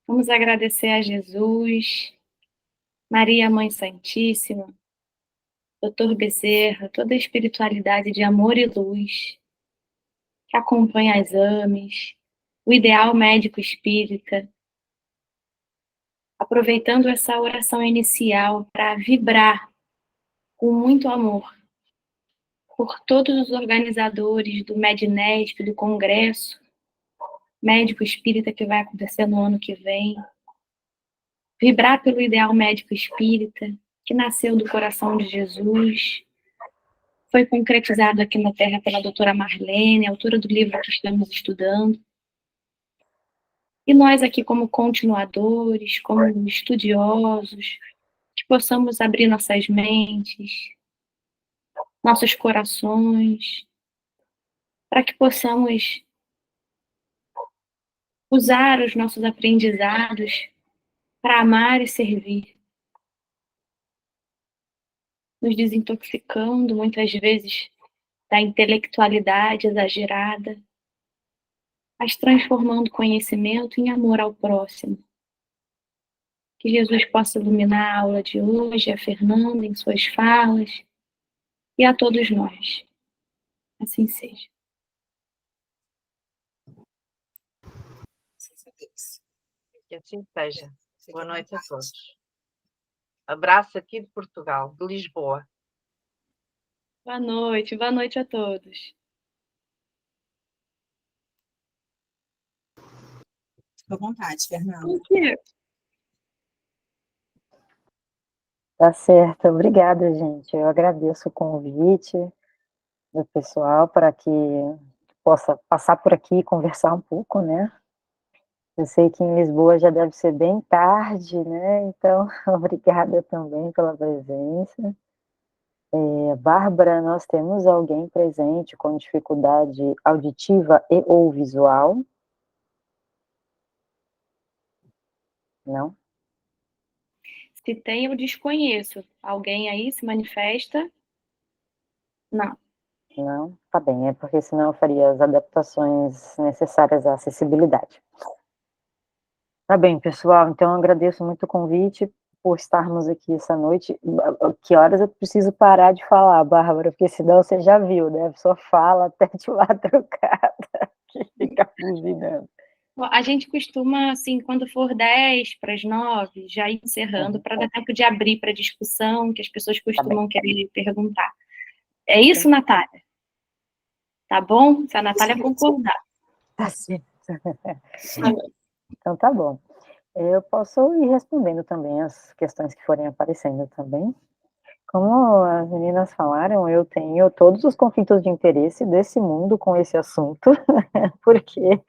Vamos agradecer a Jesus, Maria, Mãe Santíssima, Dr. Bezerra, toda a espiritualidade de amor e luz que acompanha exames, o ideal médico espírita, aproveitando essa oração inicial para vibrar com muito amor por todos os organizadores do MEDNESP, do Congresso Médico Espírita que vai acontecer no ano que vem, vibrar pelo ideal médico espírita que nasceu do coração de Jesus, foi concretizado aqui na Terra pela doutora Marlene, autora do livro que estamos estudando. E nós aqui como continuadores, como estudiosos, que possamos abrir nossas mentes, nossos corações, para que possamos usar os nossos aprendizados para amar e servir, nos desintoxicando muitas vezes da intelectualidade exagerada, mas transformando conhecimento em amor ao próximo. Que Jesus possa iluminar a aula de hoje, a Fernanda em suas falas, e a todos nós. Assim seja. Que assim seja. Boa noite a todos. Abraço aqui de Portugal, de Lisboa. Boa noite a todos. Fica à vontade, Fernanda. Tá certo, obrigada, gente. Eu agradeço o convite do pessoal para que possa passar por aqui e conversar um pouco, né? Eu sei que em Lisboa já deve ser bem tarde, né? Então, obrigada também pela presença. Bárbara, nós temos alguém presente com dificuldade auditiva e ou visual? Não? Se tem, eu desconheço. Alguém aí se manifesta? Não. Não? Tá bem, é porque senão eu faria as adaptações necessárias à acessibilidade. Tá bem, pessoal, então eu agradeço muito o convite por estarmos aqui essa noite. Que horas eu preciso parar de falar, Bárbara? Porque senão você já viu, né? A pessoa fala até de madrugada, que fica buzinando. A gente costuma, assim, quando for 10 para as 9, já ir encerrando, para dar tempo de abrir para discussão, que as pessoas costumam querer perguntar. É isso, Natália? Tá bom? Se a Natália concordar. Tá certo. Então tá bom. Eu posso ir respondendo também as questões que forem aparecendo também. Como as meninas falaram, eu tenho todos os conflitos de interesse desse mundo com esse assunto, porque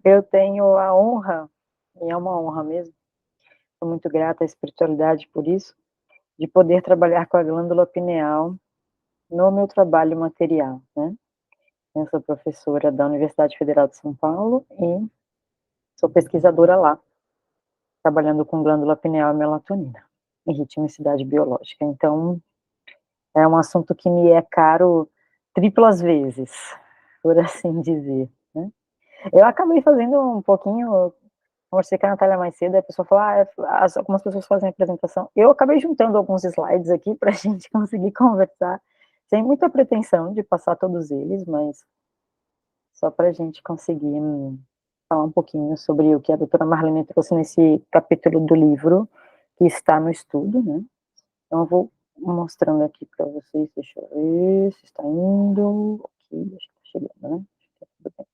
eu tenho a honra, e é uma honra mesmo, sou muito grata à espiritualidade por isso, de poder trabalhar com a glândula pineal no meu trabalho material, né? Eu sou professora da Universidade Federal de São Paulo e sou pesquisadora lá, trabalhando com glândula pineal e melatonina, em ritmicidade biológica. Então, é um assunto que me é caro triplas vezes, por assim dizer, né? Eu acabei fazendo um pouquinho, conversei com a Natália mais cedo, a pessoa falou, algumas pessoas fazem apresentação. Eu acabei juntando alguns slides aqui para a gente conseguir conversar, sem muita pretensão de passar todos eles, mas só para a gente conseguir falar um pouquinho sobre o que a doutora Marlene trouxe nesse capítulo do livro, que está no estudo, né? Então, eu vou mostrando aqui para vocês, deixa eu ver se está indo, ok, acho que está chegando, né? Tudo bem.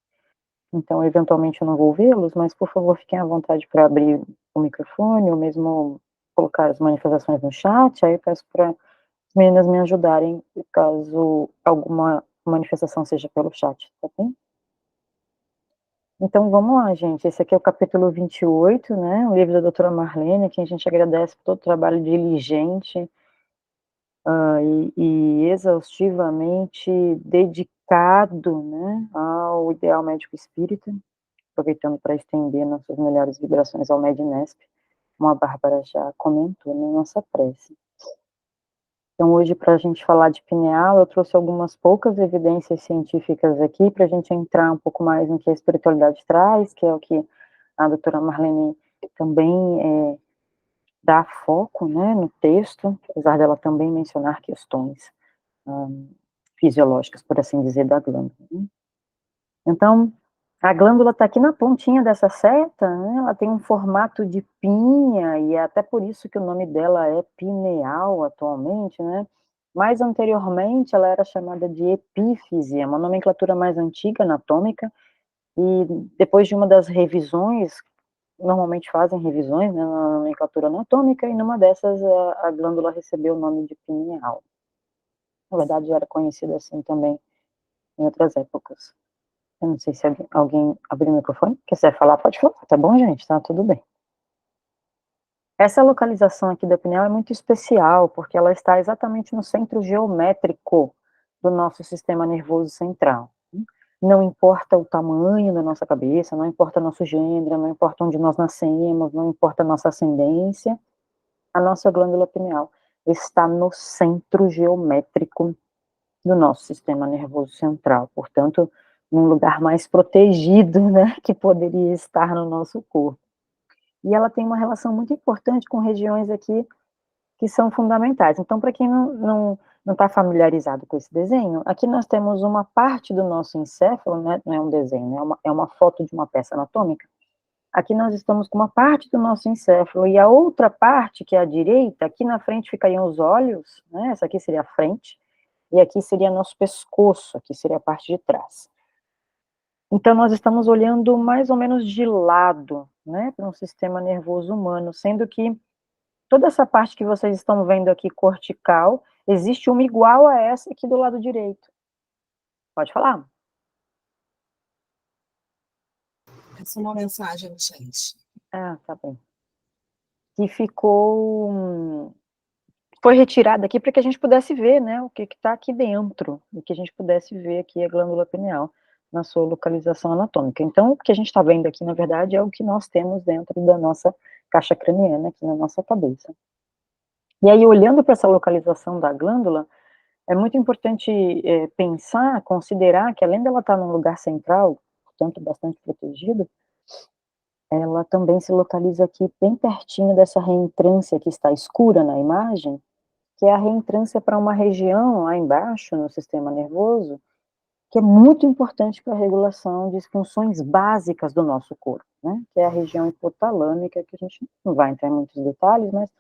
Então, eventualmente eu não vou vê-los, mas, por favor, fiquem à vontade para abrir o microfone, ou mesmo colocar as manifestações no chat, aí eu peço para as meninas me ajudarem, caso alguma manifestação seja pelo chat, tá bem? Então, vamos lá, gente. Esse aqui é o capítulo 28, né? O livro da doutora Marlene, que a gente agradece por todo o trabalho diligente e exaustivamente dedicado, né, ao ideal médico espírita, aproveitando para estender nossas melhores vibrações ao MEDNESP, como a Bárbara já comentou na nossa prece. Então, hoje, para a gente falar de pineal, eu trouxe algumas poucas evidências científicas aqui, para a gente entrar um pouco mais no que a espiritualidade traz, que é o que a doutora Marlene também dá foco, né, no texto, apesar dela também mencionar questões fisiológicas, por assim dizer, da glândula, né? Então, a glândula está aqui na pontinha dessa seta, né? Ela tem um formato de pinha, e é até por isso que o nome dela é pineal atualmente, né? Mais anteriormente, ela era chamada de epífise, é uma nomenclatura mais antiga, anatômica, e depois de uma das revisões, normalmente fazem revisões, né, na nomenclatura anatômica, e numa dessas a glândula recebeu o nome de pineal. Na verdade, já era conhecida assim também em outras épocas. Eu não sei se alguém abriu o microfone. Quiser falar, pode falar. Tá bom, gente? Tá tudo bem. Essa localização aqui da pineal é muito especial, porque ela está exatamente no centro geométrico do nosso sistema nervoso central. Não importa o tamanho da nossa cabeça, não importa nosso gênero, não importa onde nós nascemos, não importa a nossa ascendência, a nossa glândula pineal está no centro geométrico do nosso sistema nervoso central, portanto, num lugar mais protegido, né, que poderia estar no nosso corpo. E ela tem uma relação muito importante com regiões aqui que são fundamentais. Então, para quem não está familiarizado com esse desenho, aqui nós temos uma parte do nosso encéfalo, né, não é um desenho, né, é uma foto de uma peça anatômica. Aqui nós estamos com uma parte do nosso encéfalo, e a outra parte, que é a direita, aqui na frente ficariam os olhos, né, essa aqui seria a frente, e aqui seria nosso pescoço, aqui seria a parte de trás. Então, nós estamos olhando mais ou menos de lado, né, para um sistema nervoso humano, sendo que toda essa parte que vocês estão vendo aqui, cortical, existe uma igual a essa aqui do lado direito. Pode falar. Essa é uma mensagem no chat. Ah, tá bem. Que foi retirada aqui para que a gente pudesse ver, né, o que está aqui dentro, e que a gente pudesse ver aqui a glândula pineal na sua localização anatômica. Então, o que a gente está vendo aqui, na verdade, é o que nós temos dentro da nossa caixa craniana, aqui na nossa cabeça. E aí, olhando para essa localização da glândula, é muito importante pensar, considerar que além dela estar num lugar central, portanto, bastante protegido, ela também se localiza aqui bem pertinho dessa reentrância que está escura na imagem, que é a reentrância para uma região lá embaixo no sistema nervoso, que é muito importante para a regulação de funções básicas do nosso corpo, né? Que é a região hipotalâmica, que a gente não vai entrar em muitos detalhes, mas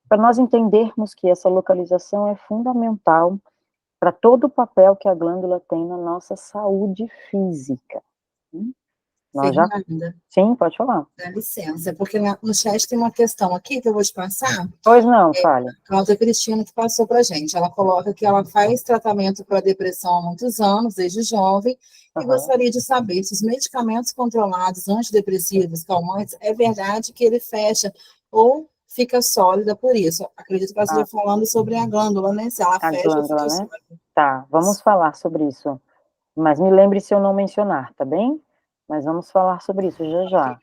para nós entendermos que essa localização é fundamental para todo o papel que a glândula tem na nossa saúde física. Nós já... Fernanda, Sim, pode falar. dá licença, porque no chat tem uma questão aqui que eu vou te passar. Pois não, fale. Cláudia Cristina que passou para a gente. Ela coloca que ela faz tratamento para depressão há muitos anos, desde jovem, e gostaria de saber se os medicamentos controlados, antidepressivos, calmantes, é verdade que ele fecha ou fica sólida por isso. Acredito que ela esteja falando sobre a glândula, né? Se ela fecha ou fica sólida. Tá, vamos falar sobre isso. Mas me lembre se eu não mencionar, tá bem? Mas vamos falar sobre isso já já.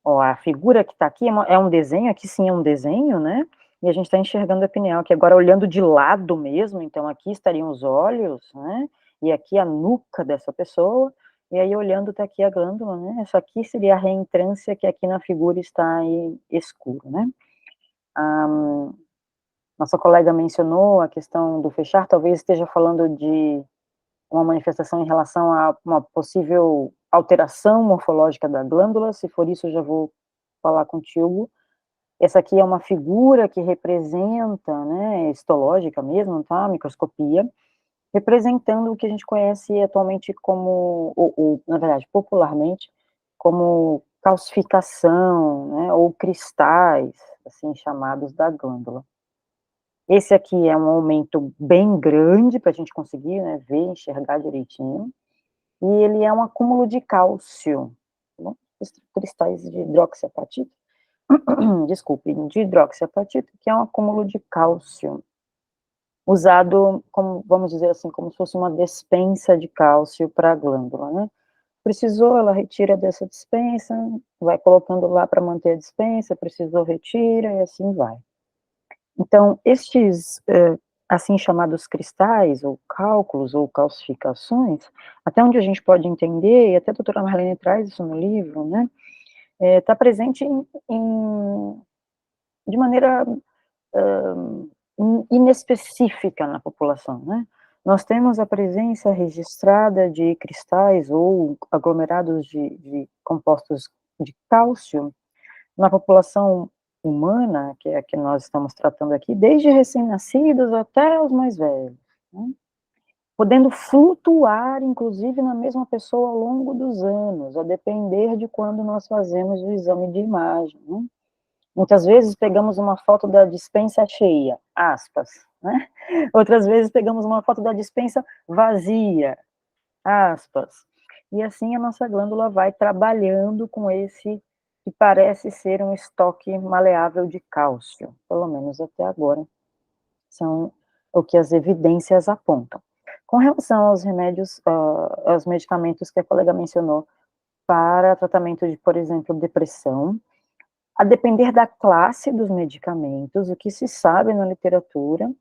Ó, a figura que está aqui é um desenho, aqui sim é um desenho, né? E a gente está enxergando a pineal, que agora olhando de lado mesmo, então aqui estariam os olhos, né? E aqui a nuca dessa pessoa, e aí olhando está aqui a glândula, né? Essa aqui seria a reentrância, que aqui na figura está aí escuro, né? Nossa colega mencionou a questão do fechar, talvez esteja falando de uma manifestação em relação a uma possível alteração morfológica da glândula. Se for isso, eu já vou falar contigo. Essa aqui é uma figura que representa, né, histológica mesmo, tá, microscopia, representando o que a gente conhece atualmente como, ou na verdade, popularmente, como calcificação, né, ou cristais, assim, chamados da glândula. Esse aqui é um aumento bem grande para a gente conseguir, né, ver, enxergar direitinho. E ele é um acúmulo de cálcio, né, cristais de hidroxiapatita, desculpe, de hidroxiapatita, que é um acúmulo de cálcio, usado, como, vamos dizer assim, como se fosse uma despensa de cálcio para a glândula, né? Precisou, ela retira dessa despensa, vai colocando lá para manter a despensa, precisou, retira, e assim vai. Então, estes, assim chamados cristais, ou cálculos, ou calcificações, até onde a gente pode entender, e até a doutora Marlene traz isso no livro, né, está presente de maneira inespecífica na população, né? Nós temos a presença registrada de cristais ou aglomerados de compostos de cálcio na população humana, que é a que nós estamos tratando aqui, desde recém-nascidos até os mais velhos, né? Podendo flutuar, inclusive, na mesma pessoa ao longo dos anos, a depender de quando nós fazemos o exame de imagem, né? Muitas vezes pegamos uma foto da despensa cheia, aspas, né? Outras vezes pegamos uma foto da despensa vazia, aspas. E assim a nossa glândula vai trabalhando com esse que parece ser um estoque maleável de cálcio, pelo menos até agora, são o que as evidências apontam. Com relação aos remédios, aos medicamentos que a colega mencionou para tratamento de, por exemplo, depressão, a depender da classe dos medicamentos, o que se sabe na literatura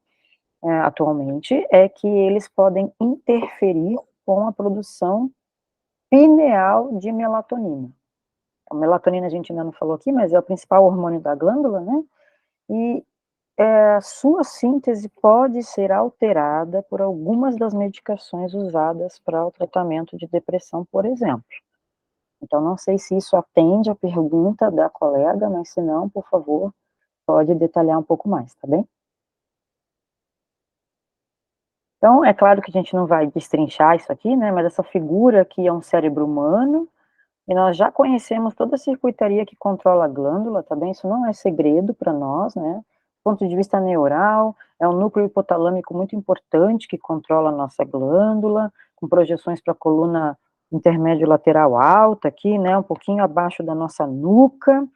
atualmente é que eles podem interferir com a produção pineal de melatonina. A melatonina a gente ainda não falou aqui, mas é o principal hormônio da glândula, né? E a sua síntese pode ser alterada por algumas das medicações usadas para o tratamento de depressão, por exemplo. Então, não sei se isso atende a pergunta da colega, mas se não, por favor, pode detalhar um pouco mais, tá bem? Então, é claro que a gente não vai destrinchar isso aqui, né, mas essa figura aqui é um cérebro humano, e nós já conhecemos toda a circuitaria que controla a glândula, tá bem? Isso não é segredo para nós, né? Do ponto de vista neural, é um núcleo hipotalâmico muito importante que controla a nossa glândula, com projeções para a coluna intermédio lateral alta aqui, né, um pouquinho abaixo da nossa nuca,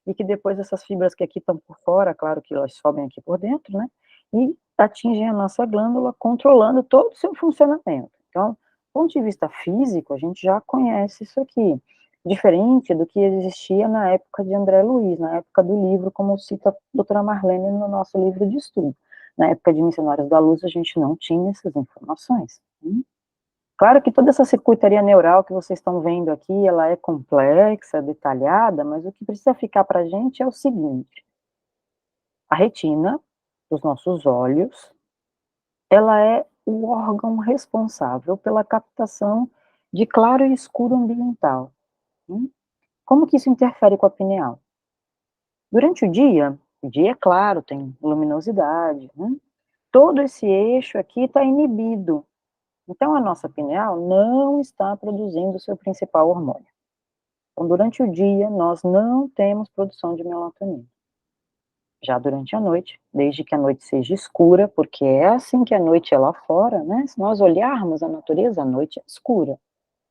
e que depois essas fibras que aqui estão por fora, claro que elas sobem aqui por dentro, né, e atingem a nossa glândula, controlando todo o seu funcionamento. Então, do ponto de vista físico, a gente já conhece isso aqui, diferente do que existia na época de André Luiz, na época do livro, como cita a doutora Marlene no nosso livro de estudo. Na época de Missionários da Luz, a gente não tinha essas informações. Claro que toda essa circuitaria neural que vocês estão vendo aqui, ela é complexa, detalhada, mas o que precisa ficar para a gente é o seguinte: a retina dos nossos olhos, ela é o órgão responsável pela captação de claro e escuro ambiental. Como que isso interfere com a pineal? Durante o dia é claro, tem luminosidade, né? Todo esse eixo aqui está inibido. Então, a nossa pineal não está produzindo o seu principal hormônio. Então, durante o dia, nós não temos produção de melatonina. Já durante a noite, desde que a noite seja escura, porque é assim que a noite é lá fora, né? Se nós olharmos a natureza, a noite é escura.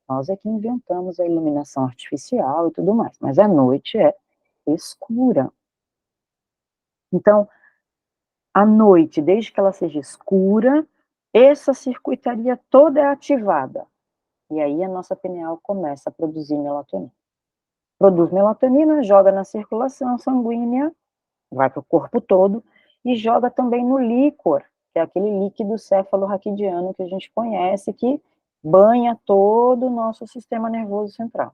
Nós é que inventamos a iluminação artificial e tudo mais, mas a noite é escura. Então, à noite, desde que ela seja escura, essa circuitaria toda é ativada. E aí a nossa pineal começa a produzir melatonina. Produz melatonina, joga na circulação sanguínea, vai para o corpo todo, e joga também no líquor, que é aquele líquido cefalorraquidiano que a gente conhece, que banha todo o nosso sistema nervoso central.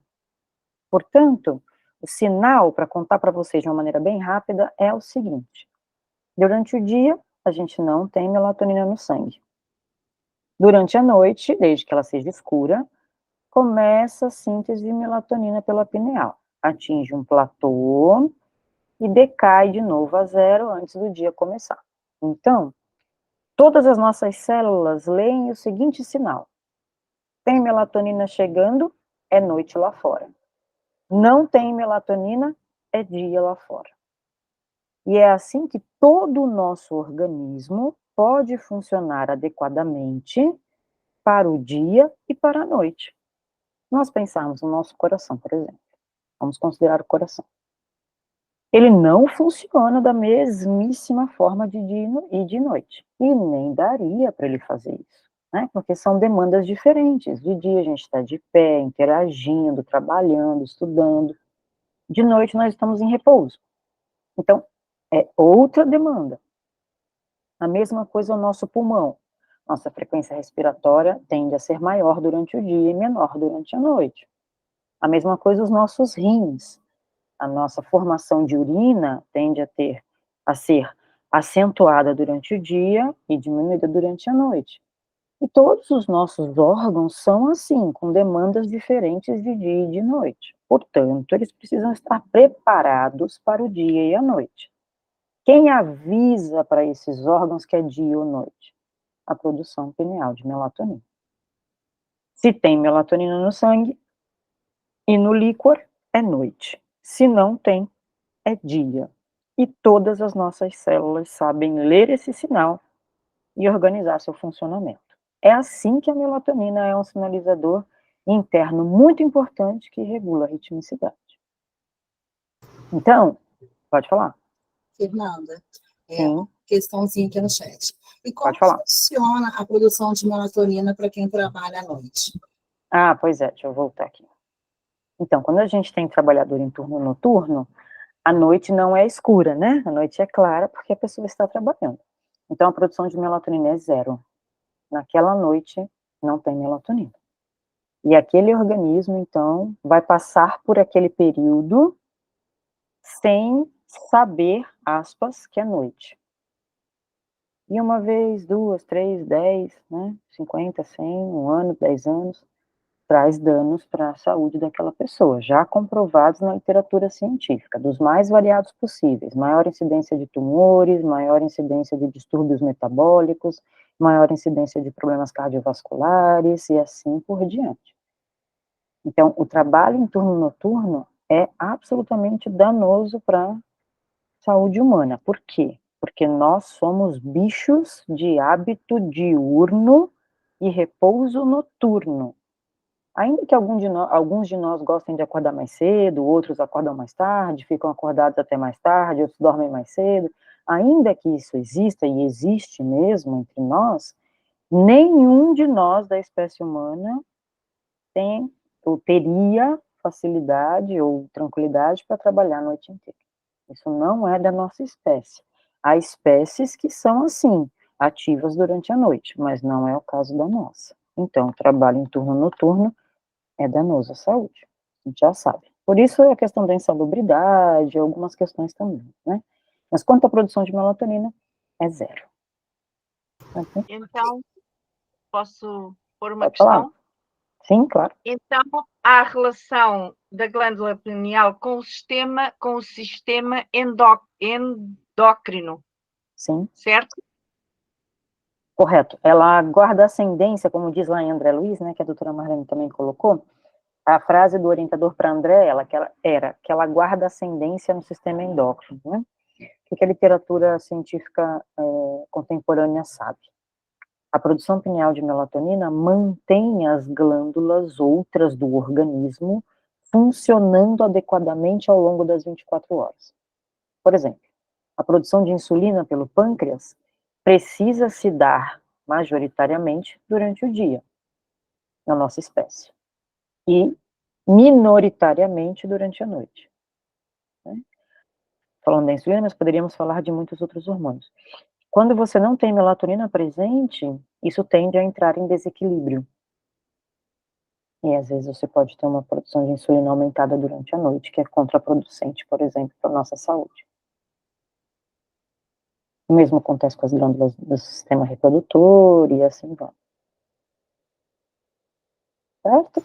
Portanto, o sinal, para contar para vocês de uma maneira bem rápida, é o seguinte: durante o dia, a gente não tem melatonina no sangue. Durante a noite, desde que ela seja escura, começa a síntese de melatonina pela pineal, atinge um platô e decai de novo a zero antes do dia começar. Então, todas as nossas células leem o seguinte sinal: tem melatonina chegando, é noite lá fora. Não tem melatonina, é dia lá fora. E é assim que todo o nosso organismo pode funcionar adequadamente para o dia e para a noite. Nós pensarmos no nosso coração, por exemplo. Vamos considerar o coração. Ele não funciona da mesmíssima forma de dia e de noite. E nem daria para ele fazer isso, né? Porque são demandas diferentes. De dia a gente está de pé, interagindo, trabalhando, estudando. De noite nós estamos em repouso. Então, é outra demanda. A mesma coisa o nosso pulmão. Nossa frequência respiratória tende a ser maior durante o dia e menor durante a noite. A mesma coisa os nossos rins. A nossa formação de urina tende a ser acentuada durante o dia e diminuída durante a noite. E todos os nossos órgãos são assim, com demandas diferentes de dia e de noite. Portanto, eles precisam estar preparados para o dia e a noite. Quem avisa para esses órgãos que é dia ou noite? A produção pineal de melatonina. Se tem melatonina no sangue e no líquor, é noite. Se não tem, é dia. E todas as nossas células sabem ler esse sinal e organizar seu funcionamento. É assim que a melatonina é um sinalizador interno muito importante que regula a ritmicidade. Então, pode falar. Fernanda, Sim. Questãozinha aqui no chat. E como Pode falar. funciona a produção de melatonina para quem trabalha à noite? Ah, pois é, deixa eu voltar aqui. Então, quando a gente tem trabalhador em turno noturno, a noite não é escura, né? A noite é clara porque a pessoa está trabalhando. Então, a produção de melatonina é zero. Naquela noite, não tem melatonina. E aquele organismo, então, vai passar por aquele período sem saber, aspas, que é noite. E uma vez, duas, três, 10, né, 50, 100, um ano, 10 anos, traz danos para a saúde daquela pessoa, já comprovados na literatura científica, dos mais variados possíveis, maior incidência de tumores, maior incidência de distúrbios metabólicos, maior incidência de problemas cardiovasculares e assim por diante. Então, o trabalho em turno noturno é absolutamente danoso para a saúde humana. Por quê? Porque nós somos bichos de hábito diurno e repouso noturno. Ainda que alguns de nós gostem de acordar mais cedo, outros acordam mais tarde, ficam acordados até mais tarde, outros dormem mais cedo, ainda que isso exista, e existe mesmo entre nós, nenhum de nós da espécie humana tem ou teria facilidade ou tranquilidade para trabalhar a noite inteira. Isso não é da nossa espécie. Há espécies que são assim, ativas durante a noite, mas não é o caso da nossa. Então, o trabalho em turno noturno é danoso à saúde, a gente já sabe. Por isso, a questão da insalubridade, algumas questões também, né? Mas quanto à produção de melatonina, é zero. Então, posso pôr uma Pode falar? questão? Sim, claro. Então, há relação da glândula pineal com o sistema endócrino, Sim. certo? Correto. Ela guarda ascendência, como diz lá em André Luiz, né, que a doutora Marlene também colocou, a frase do orientador para André era que ela guarda ascendência no sistema endócrino, né? O que a literatura científica contemporânea sabe? A produção pineal de melatonina mantém as glândulas outras do organismo funcionando adequadamente ao longo das 24 horas. Por exemplo, a produção de insulina pelo pâncreas precisa se dar majoritariamente durante o dia, na nossa espécie, e minoritariamente durante a noite. Né? Falando da insulina, mas poderíamos falar de muitos outros hormônios. Quando você não tem melatonina presente, isso tende a entrar em desequilíbrio. E às vezes você pode ter uma produção de insulina aumentada durante a noite, que é contraproducente, por exemplo, para a nossa saúde. O mesmo acontece com as glândulas do sistema reprodutor e assim vai. Certo?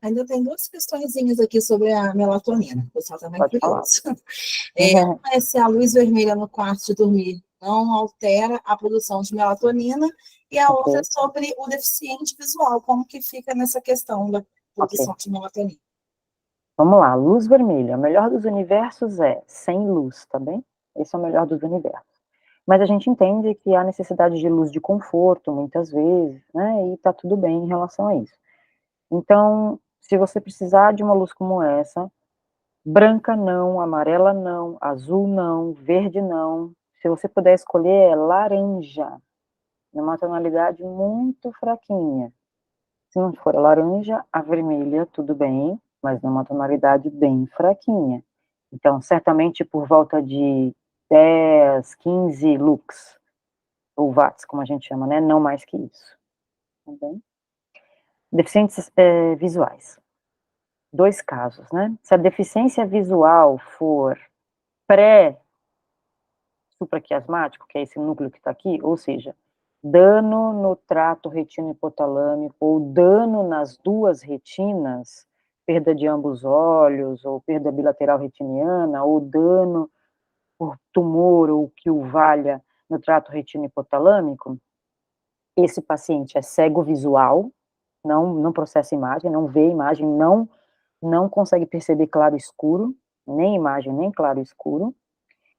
Ainda tem duas questõezinhas aqui sobre a melatonina. O pessoal também Pode falar. Se a luz vermelha no quarto de dormir não altera a produção de melatonina, e a outra é sobre o deficiente visual, como que fica nessa questão da produção de melatonina. Vamos lá, luz vermelha. O melhor dos universos é sem luz, tá bem? Esse é o melhor dos universos. Mas a gente entende que há necessidade de luz de conforto, muitas vezes, né? E tá tudo bem em relação a isso. Então, se você precisar de uma luz como essa, branca não, amarela não, azul não, verde não. Se você puder escolher, é laranja, numa tonalidade muito fraquinha. Se não for a laranja, a vermelha, tudo bem, mas numa tonalidade bem fraquinha. Então, certamente por volta de 10, 15 lux, ou watts, como a gente chama, né? Não mais que isso. Tá bem? Deficientes visuais. dois casos, né? Se a deficiência visual for pré-supraquiasmático, que é esse núcleo que está aqui, ou seja, dano no trato retino-hipotalâmico ou dano nas duas retinas, perda de ambos olhos, ou perda bilateral retiniana, ou dano por tumor ou que o valha no trato retino-hipotalâmico, esse paciente é cego visual, não processa imagem, não vê imagem, não consegue perceber claro e escuro, nem imagem, nem claro e escuro,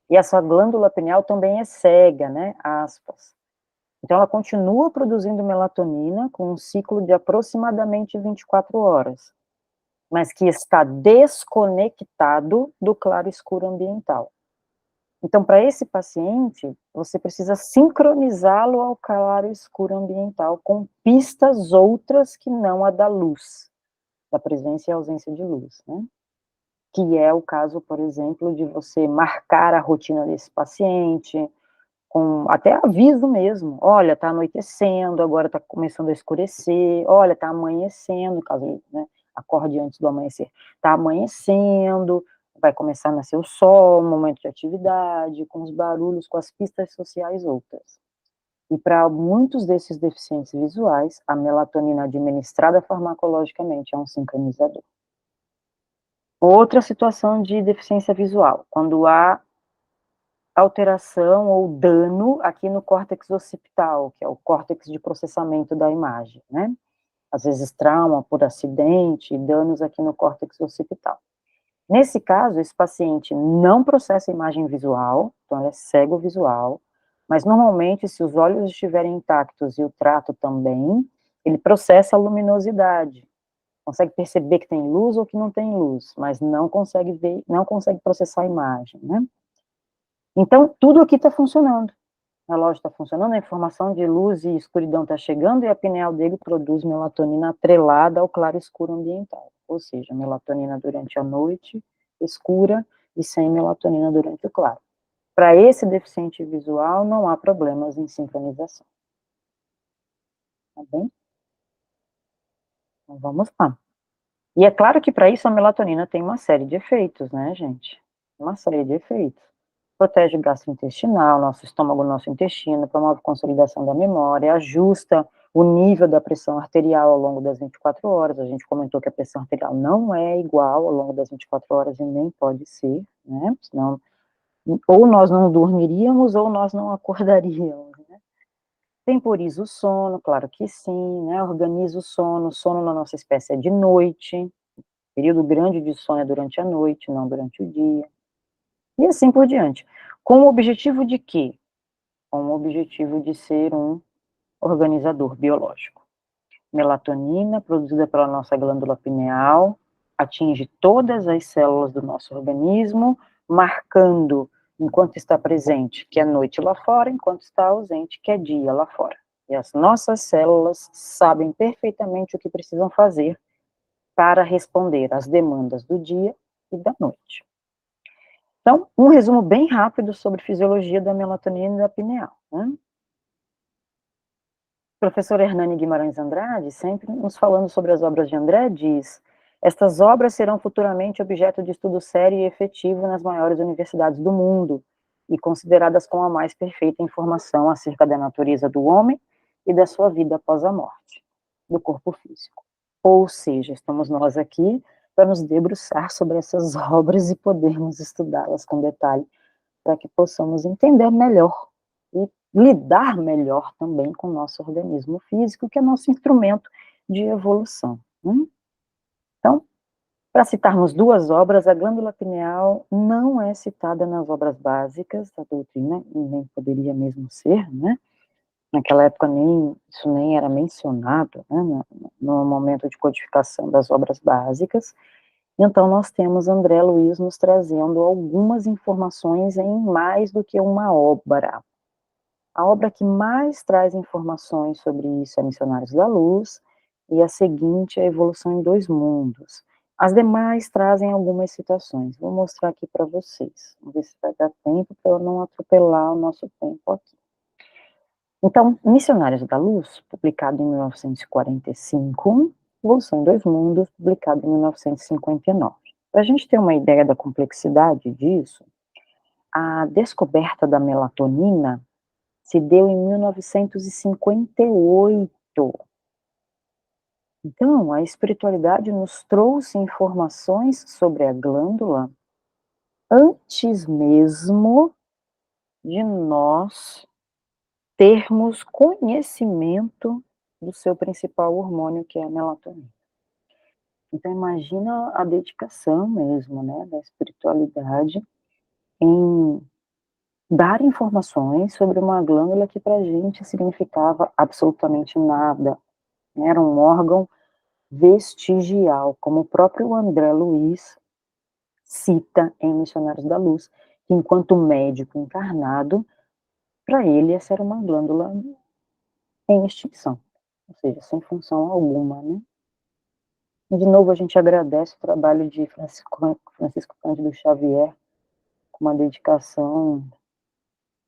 e essa glândula pineal também é cega, né, aspas. Então, ela continua produzindo melatonina com um ciclo de aproximadamente 24 horas, mas que está desconectado do claro e escuro ambiental. Então, para esse paciente, você precisa sincronizá-lo ao claro e escuro ambiental com pistas outras que não a da luz, da presença e ausência de luz, né? Que é o caso, por exemplo, de você marcar a rotina desse paciente, com até aviso mesmo, olha, está anoitecendo, agora está começando a escurecer, olha, está amanhecendo, caso ele, né, acorde antes do amanhecer, está amanhecendo, vai começar a nascer o sol, momento de atividade, com os barulhos, com as pistas sociais outras. E para muitos desses deficientes visuais, a melatonina administrada farmacologicamente é um sincronizador. Outra situação de deficiência visual, quando há alteração ou dano aqui no córtex occipital, que é o córtex de processamento da imagem, né? Às vezes trauma por acidente, danos aqui no córtex occipital. Nesse caso, esse paciente não processa imagem visual, então ele é cego visual, mas normalmente, se os olhos estiverem intactos e o trato também, ele processa a luminosidade, consegue perceber que tem luz ou que não tem luz, mas não consegue ver, não consegue processar a imagem, né? Então, tudo aqui está funcionando. A relógio está funcionando, a informação de luz e escuridão está chegando e a pineal dele produz melatonina atrelada ao claro escuro ambiental. Ou seja, melatonina durante a noite escura e sem melatonina durante o claro. Para esse deficiente visual, não há problemas em sincronização. Tá bem? Então, vamos lá. E é claro que para isso a melatonina tem uma série de efeitos, né, gente? Uma série de efeitos. Protege o gastrointestinal, nosso estômago, nosso intestino, promove a consolidação da memória, ajusta o nível da pressão arterial ao longo das 24 horas. A gente comentou que a pressão arterial não é igual ao longo das 24 horas e nem pode ser, né? Senão, ou nós não dormiríamos ou nós não acordaríamos, né? Temporiza o sono, claro que sim, né? Organiza o sono na nossa espécie é de noite, período grande de sono é durante a noite, não durante o dia, e assim por diante. Com o objetivo de quê? Com o objetivo de ser um organizador biológico. Melatonina, produzida pela nossa glândula pineal, atinge todas as células do nosso organismo, marcando, enquanto está presente, que é noite lá fora, enquanto está ausente, que é dia lá fora. E as nossas células sabem perfeitamente o que precisam fazer para responder às demandas do dia e da noite. Então, um resumo bem rápido sobre fisiologia da melatonina e da pineal, né? O professor Hernani Guimarães Andrade, sempre nos falando sobre as obras de André, diz: estas obras serão futuramente objeto de estudo sério e efetivo nas maiores universidades do mundo e consideradas como a mais perfeita informação acerca da natureza do homem e da sua vida após a morte, do corpo físico. Ou seja, estamos nós aqui para nos debruçar sobre essas obras e podermos estudá-las com detalhe, para que possamos entender melhor e lidar melhor também com o nosso organismo físico, que é nosso instrumento de evolução. Então, para citarmos duas obras, a glândula pineal não é citada nas obras básicas da doutrina, e nem poderia mesmo ser, né? Naquela época isso nem era mencionado, né, no momento de codificação das obras básicas. Então, nós temos André Luiz nos trazendo algumas informações em mais do que uma obra. A obra que mais traz informações sobre isso é Missionários da Luz, e a seguinte é A Evolução em Dois Mundos. As demais trazem algumas citações. Vou mostrar aqui para vocês. Vamos ver se vai dar tempo para eu não atropelar o nosso tempo aqui. Então, Missionários da Luz, publicado em 1945, Evolução em Dois Mundos, publicado em 1959. Para a gente ter uma ideia da complexidade disso, a descoberta da melatonina se deu em 1958. Então, a espiritualidade nos trouxe informações sobre a glândula antes mesmo de nós termos conhecimento do seu principal hormônio, que é a melatonina. Então, imagina a dedicação mesmo, né, da espiritualidade em dar informações sobre uma glândula que para a gente significava absolutamente nada. Era um órgão vestigial, como o próprio André Luiz cita em Missionários da Luz, que enquanto médico encarnado, para ele essa era uma glândula em extinção, ou seja, sem função alguma, né? E de novo a gente agradece o trabalho de Francisco Cândido Xavier, com uma dedicação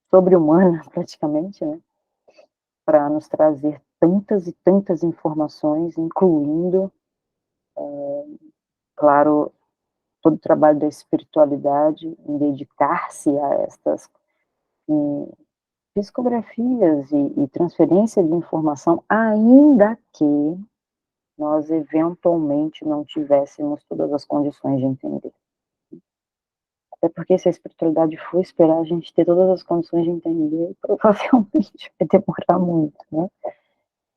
sobre-humana, praticamente, né? Para nos trazer tantas e tantas informações, incluindo, claro, todo o trabalho da espiritualidade, em dedicar-se a estas psicografias e transferência de informação, ainda que nós eventualmente não tivéssemos todas as condições de entender. Até porque se a espiritualidade for esperar a gente ter todas as condições de entender, provavelmente vai demorar muito, né?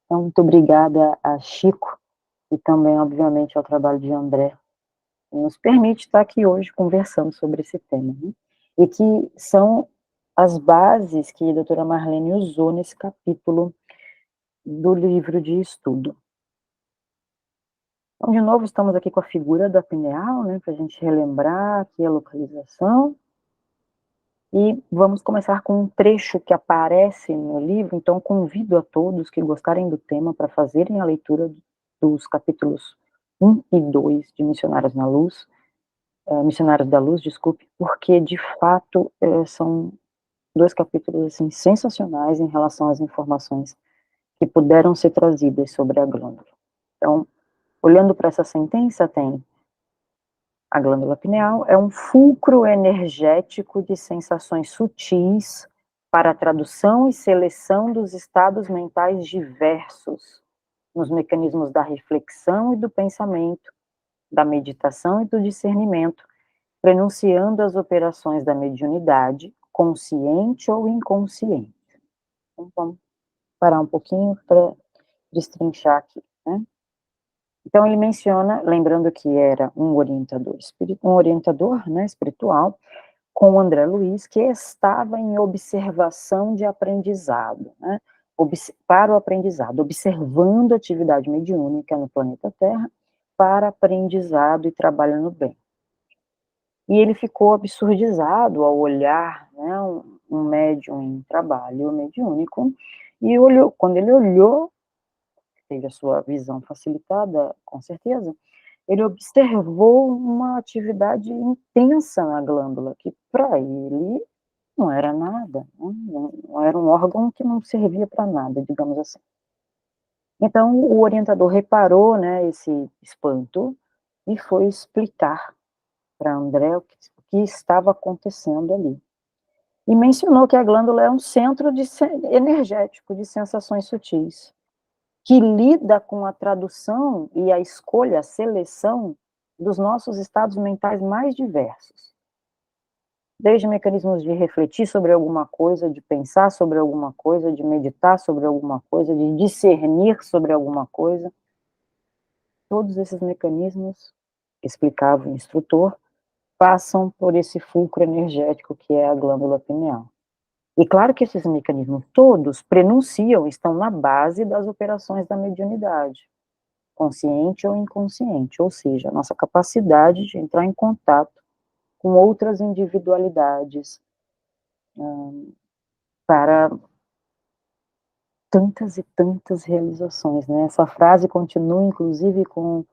Então, muito obrigada a Chico e também, obviamente, ao trabalho de André, que nos permite estar aqui hoje conversando sobre esse tema, né? E que são as bases que a doutora Marlene usou nesse capítulo do livro de estudo. Então, de novo, estamos aqui com a figura da pineal, né, para a gente relembrar aqui a localização. E vamos começar com um trecho que aparece no livro, então convido a todos que gostarem do tema para fazerem a leitura dos capítulos 1 e 2 de Missionários na Luz, Missionários da Luz, desculpe, porque de fato são dois capítulos assim, sensacionais em relação às informações que puderam ser trazidas sobre a glândula. Então, olhando para essa sentença, tem a glândula pineal é um fulcro energético de sensações sutis para a tradução e seleção dos estados mentais diversos nos mecanismos da reflexão e do pensamento, da meditação e do discernimento, prenunciando as operações da mediunidade, consciente ou inconsciente. Então, vamos parar um pouquinho para destrinchar aqui, né? Então, ele menciona, lembrando que era um orientador, né, espiritual, com o André Luiz, que estava em observação de aprendizado, né, para o aprendizado, observando a atividade mediúnica no planeta Terra para aprendizado e trabalho no bem. E ele ficou absurdizado ao olhar, né, um médium em trabalho mediúnico, e quando ele olhou, teve a sua visão facilitada, com certeza, ele observou uma atividade intensa na glândula, que para ele não era nada, não era um órgão que não servia para nada, digamos assim. Então, o orientador reparou, né, esse espanto e foi explicar para André o que estava acontecendo ali. E mencionou que a glândula é um centro energético de sensações sutis, que lida com a tradução e a escolha, a seleção dos nossos estados mentais mais diversos. Desde mecanismos de refletir sobre alguma coisa, de pensar sobre alguma coisa, de meditar sobre alguma coisa, de discernir sobre alguma coisa. Todos esses mecanismos, explicava o instrutor, passam por esse fulcro energético que é a glândula pineal. E claro que esses mecanismos todos prenunciam, estão na base das operações da mediunidade, consciente ou inconsciente, ou seja, a nossa capacidade de entrar em contato com outras individualidades para tantas e tantas realizações, né? Essa frase continua, inclusive, com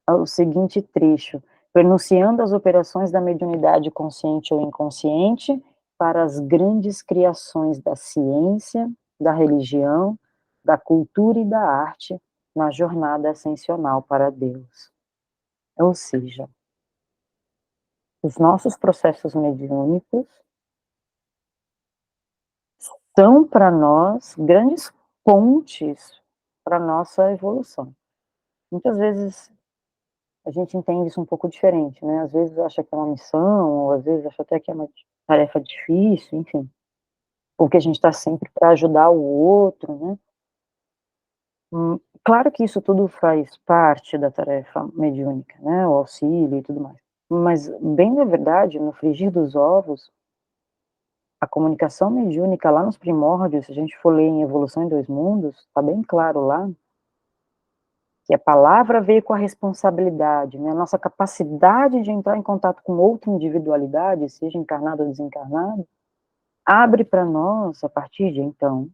o seguinte trecho: pronunciando as operações da mediunidade consciente ou inconsciente para as grandes criações da ciência, da religião, da cultura e da arte, na jornada ascensional para Deus. Ou seja, os nossos processos mediúnicos são para nós grandes pontes para a nossa evolução. Muitas vezes a gente entende isso um pouco diferente, né? Às vezes acha que é uma missão, ou às vezes acha até que é uma tarefa difícil, enfim. Ou que a gente está sempre para ajudar o outro, né? Claro que isso tudo faz parte da tarefa mediúnica, né? O auxílio e tudo mais. Mas, bem na verdade, no frigir dos ovos, a comunicação mediúnica lá nos primórdios, se a gente for ler em Evolução em Dois Mundos, está bem claro lá, que a palavra veio com a responsabilidade, né? A nossa capacidade de entrar em contato com outra individualidade, seja encarnada ou desencarnada, abre para nós, a partir de então,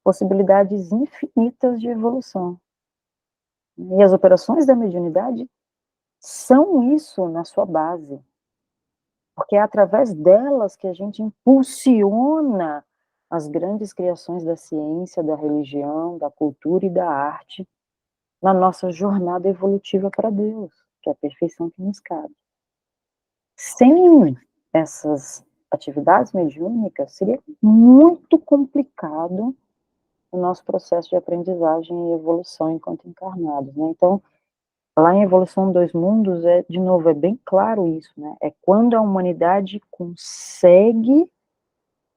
possibilidades infinitas de evolução. E as operações da mediunidade são isso na sua base. Porque é através delas que a gente impulsiona as grandes criações da ciência, da religião, da cultura e da arte na nossa jornada evolutiva para Deus, que é a perfeição que nos cabe. Sem essas atividades mediúnicas, seria muito complicado o nosso processo de aprendizagem e evolução enquanto encarnados, né? Então, lá em Evolução Dois Mundos, de novo, é bem claro isso, né? É quando a humanidade consegue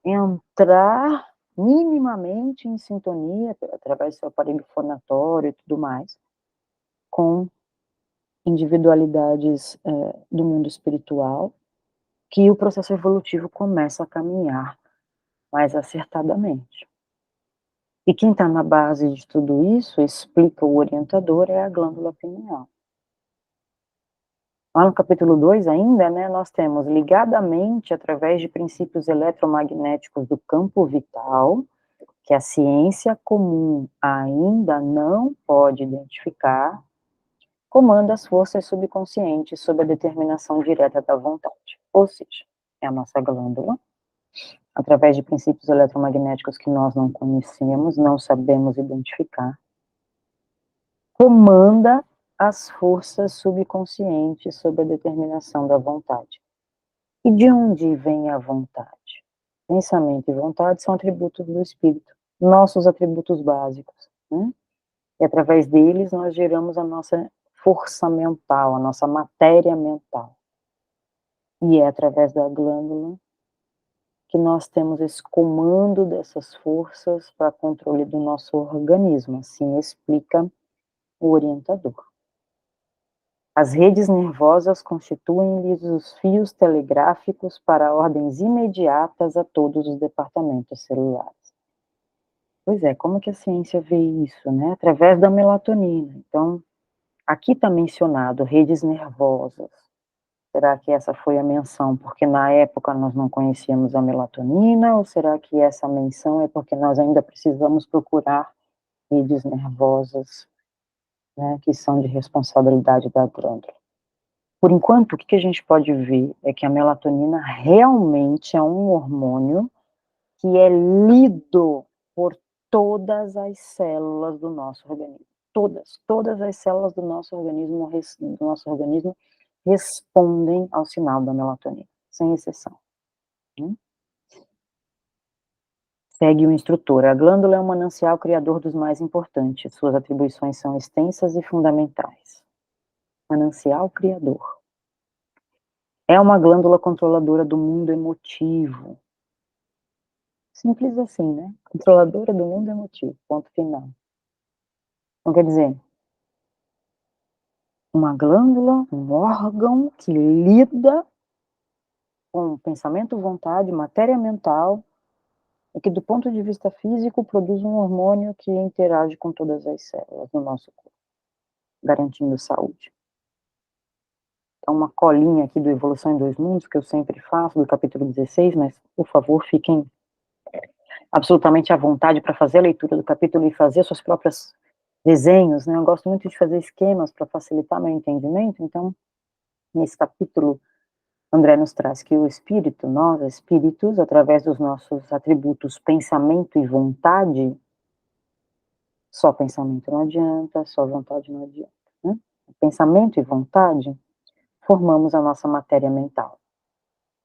entrar minimamente em sintonia, através do seu aparelho fonatório e tudo mais, com individualidades do mundo espiritual, que o processo evolutivo começa a caminhar mais acertadamente. E quem está na base de tudo isso, explica o orientador, é a glândula pineal. Lá no capítulo 2 ainda, né, nós temos ligadamente, através de princípios eletromagnéticos do campo vital, que a ciência comum ainda não pode identificar, comanda as forças subconscientes sob a determinação direta da vontade. Ou seja, é a nossa glândula, através de princípios eletromagnéticos que nós não conhecemos, não sabemos identificar, comanda as forças subconscientes sob a determinação da vontade. E de onde vem a vontade? Pensamento e vontade são atributos do espírito, nossos atributos básicos, né? E através deles nós geramos a nossa força mental, a nossa matéria mental. E é através da glândula que nós temos esse comando dessas forças para controle do nosso organismo, assim explica o orientador. As redes nervosas constituem-lhes os fios telegráficos para ordens imediatas a todos os departamentos celulares. Pois é, como que a ciência vê isso, né? Através da melatonina. Então, aqui está mencionado redes nervosas. Será que essa foi a menção porque na época nós não conhecíamos a melatonina, ou será que essa menção é porque nós ainda precisamos procurar redes nervosas, né, que são de responsabilidade da glândula? Por enquanto, o que a gente pode ver é que a melatonina realmente é um hormônio que é lido por todas as células do nosso organismo. Todas as células do nosso organismo respondem ao sinal da melatonina, sem exceção. Segue o instrutor. A glândula é um manancial criador dos mais importantes. Suas atribuições são extensas e fundamentais. Manancial criador. É uma glândula controladora do mundo emotivo. Simples assim, né? Controladora do mundo emotivo. Ponto final. Então, quer dizer, uma glândula, um órgão que lida com pensamento, vontade, matéria mental, e que do ponto de vista físico produz um hormônio que interage com todas as células do nosso corpo, garantindo saúde. Então, uma colinha aqui do Evolução em Dois Mundos, que eu sempre faço, do capítulo 16, mas, por favor, fiquem absolutamente à vontade para fazer a leitura do capítulo e fazer suas próprias desenhos, né? Eu gosto muito de fazer esquemas para facilitar meu entendimento, então, nesse capítulo, André nos traz que o espírito, nós, espíritos, através dos nossos atributos pensamento e vontade, Só pensamento não adianta, só vontade não adianta, né? Pensamento e vontade formamos a nossa matéria mental.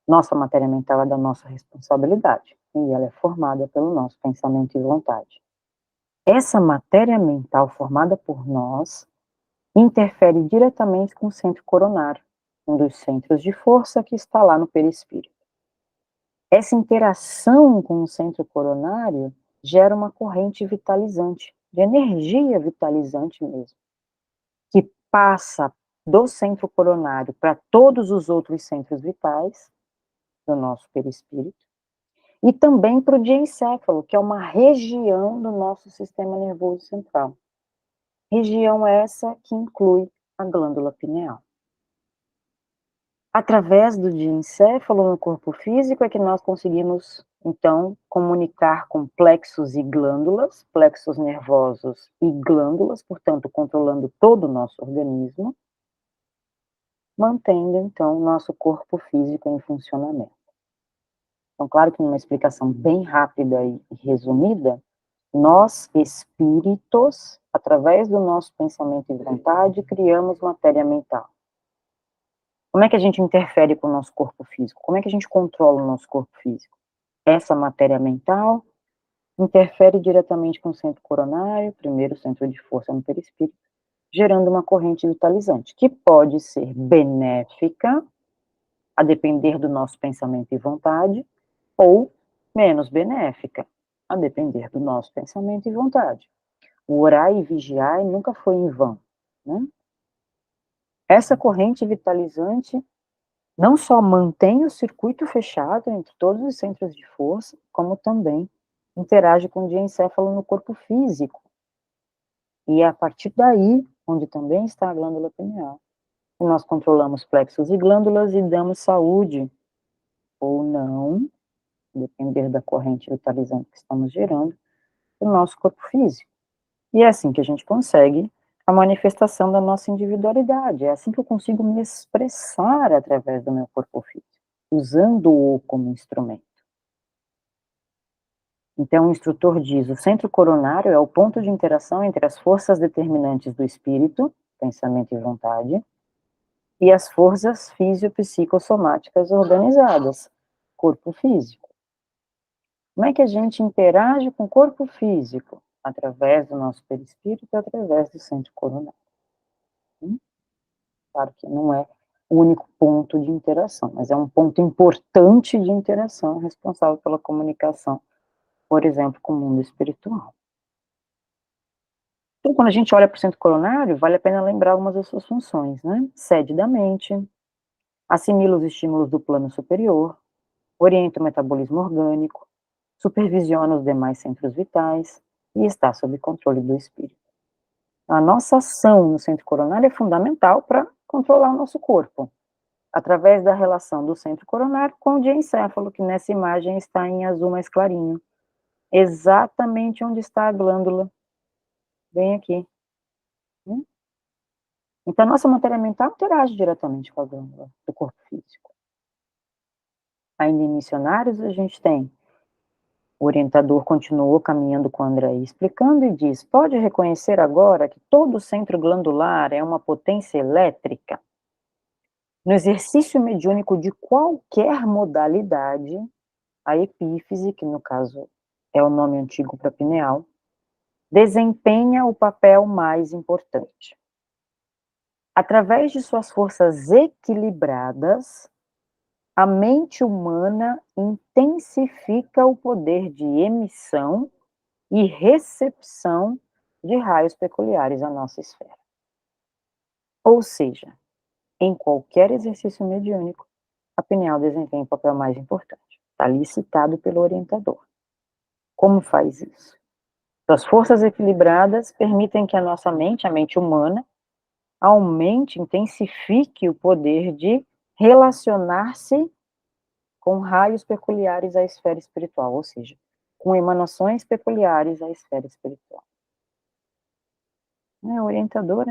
Nossa matéria mental é da nossa responsabilidade, e ela é formada pelo nosso pensamento e vontade. Essa matéria mental formada por nós interfere diretamente com o centro coronário, um dos centros de força que está lá no perispírito. Essa interação com o centro coronário gera uma corrente vitalizante, de energia vitalizante mesmo, que passa do centro coronário para todos os outros centros vitais do nosso perispírito, e também para o diencéfalo, que é uma região do nosso sistema nervoso central. Região essa que inclui a glândula pineal. Através do diencéfalo no corpo físico é que nós conseguimos, então, comunicar com plexos e glândulas, plexos nervosos e glândulas, portanto, controlando todo o nosso organismo, mantendo, então, o nosso corpo físico em funcionamento. Então, claro que numa explicação bem rápida e resumida, nós, espíritos, através do nosso pensamento e vontade, criamos matéria mental. Como é que a gente interfere com o nosso corpo físico? Como é que a gente controla o nosso corpo físico? Essa matéria mental interfere diretamente com o centro coronário, primeiro centro de força no perispírito, gerando uma corrente vitalizante, que pode ser benéfica, a depender do nosso pensamento e vontade, ou menos benéfica, a depender do nosso pensamento e vontade. O orar e vigiar nunca foi em vão, né? Essa corrente vitalizante não só mantém o circuito fechado entre todos os centros de força, como também interage com o diencéfalo no corpo físico. E é a partir daí, onde também está a glândula pineal, que nós controlamos plexos e glândulas e damos saúde, ou não, depender da corrente vitalizante que estamos gerando, no nosso corpo físico. E é assim que a gente consegue a manifestação da nossa individualidade. É assim que eu consigo me expressar através do meu corpo físico, usando-o como instrumento. Então, o instrutor diz, o centro coronário é o ponto de interação entre as forças determinantes do espírito, pensamento e vontade, e as forças fisiopsicossomáticas organizadas, corpo físico. Como é que a gente interage com o corpo físico? Através do nosso perispírito e através do centro coronário. Claro que não é o único ponto de interação, mas é um ponto importante de interação responsável pela comunicação, por exemplo, com o mundo espiritual. Então, quando a gente olha para o centro coronário, vale a pena lembrar algumas das suas funções, né? Sede da mente, assimila os estímulos do plano superior, orienta o metabolismo orgânico, supervisiona os demais centros vitais e está sob controle do espírito. A nossa ação no centro coronário é fundamental para controlar o nosso corpo, através da relação do centro coronário com o diencéfalo, que nessa imagem está em azul mais clarinho, exatamente onde está a glândula, bem aqui. Então, a nossa matéria mental interage diretamente com a glândula do corpo físico. Ainda em missionários, a gente tem o orientador continuou caminhando com o André explicando e diz, pode reconhecer agora que todo o centro glandular é uma potência elétrica? No exercício mediúnico de qualquer modalidade, a epífise, que no caso é o nome antigo para pineal, desempenha o papel mais importante. Através de suas forças equilibradas, a mente humana intensifica o poder de emissão e recepção de raios peculiares à nossa esfera. Ou seja, em qualquer exercício mediúnico, a pineal desempenha o papel mais importante. Está ali citado pelo orientador. Como faz isso? As forças equilibradas permitem que a nossa mente, a mente humana, aumente, intensifique o poder de relacionar-se com raios peculiares à esfera espiritual, ou seja, com emanações peculiares à esfera espiritual. O orientador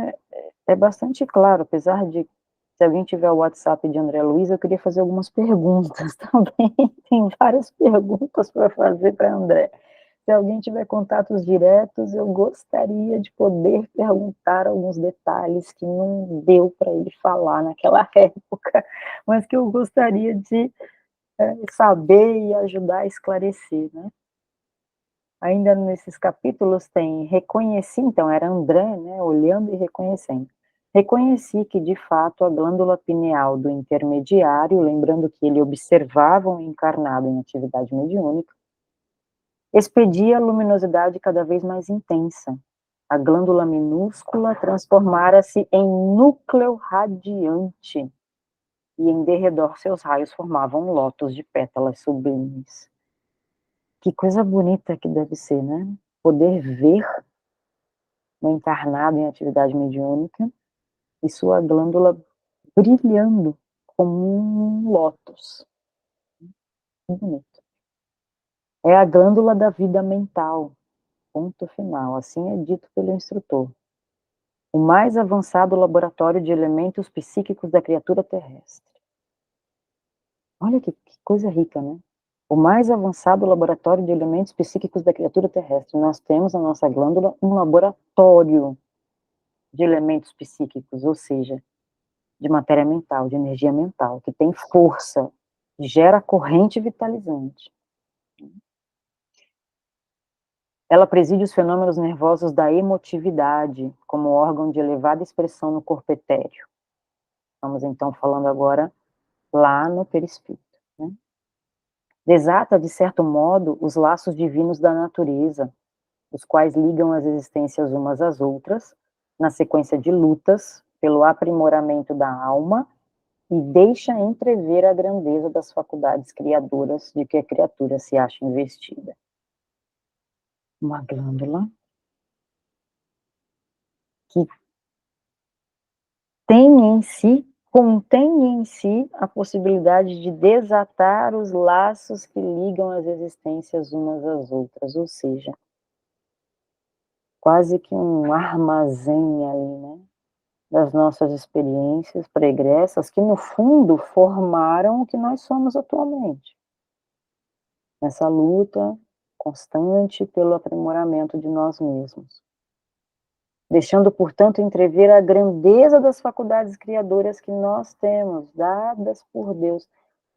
é bastante claro, apesar de, se alguém tiver o WhatsApp de André Luiz, eu queria fazer algumas perguntas também, tem várias perguntas para fazer para André. Se alguém tiver contatos diretos, eu gostaria de poder perguntar alguns detalhes que não deu para ele falar naquela época, mas que eu gostaria de saber e ajudar a esclarecer, né? Ainda nesses capítulos tem reconheci, então era André, né, olhando e reconhecendo. Reconheci que, de fato, a glândula pineal do intermediário, lembrando que ele observava um encarnado em atividade mediúnica, expedia luminosidade cada vez mais intensa. A glândula minúscula transformara-se em núcleo radiante, e em derredor seus raios formavam lótus de pétalas sublimes. Que coisa bonita que deve ser, né? Poder ver um encarnado em atividade mediúnica e sua glândula brilhando como um lótus. Muito bonito. É a glândula da vida mental. Ponto final. Assim é dito pelo instrutor. O mais avançado laboratório de elementos psíquicos da criatura terrestre. Olha que coisa rica, né? O mais avançado laboratório de elementos psíquicos da criatura terrestre. Nós temos na nossa glândula um laboratório de elementos psíquicos, ou seja, de matéria mental, de energia mental, que tem força, gera corrente vitalizante. Ela preside os fenômenos nervosos da emotividade, como órgão de elevada expressão no corpo etéreo. Estamos, então, falando agora lá no perispírito, né? Desata, de certo modo, os laços divinos da natureza, os quais ligam as existências umas às outras, na sequência de lutas pelo aprimoramento da alma, e deixa entrever a grandeza das faculdades criadoras de que a criatura se acha investida. Uma glândula que contém em si a possibilidade de desatar os laços que ligam as existências umas às outras, ou seja, quase que um armazém ali, né, das nossas experiências pregressas, que no fundo formaram o que nós somos atualmente. Nessa luta constante pelo aprimoramento de nós mesmos. Deixando, portanto, entrever a grandeza das faculdades criadoras que nós temos, dadas por Deus.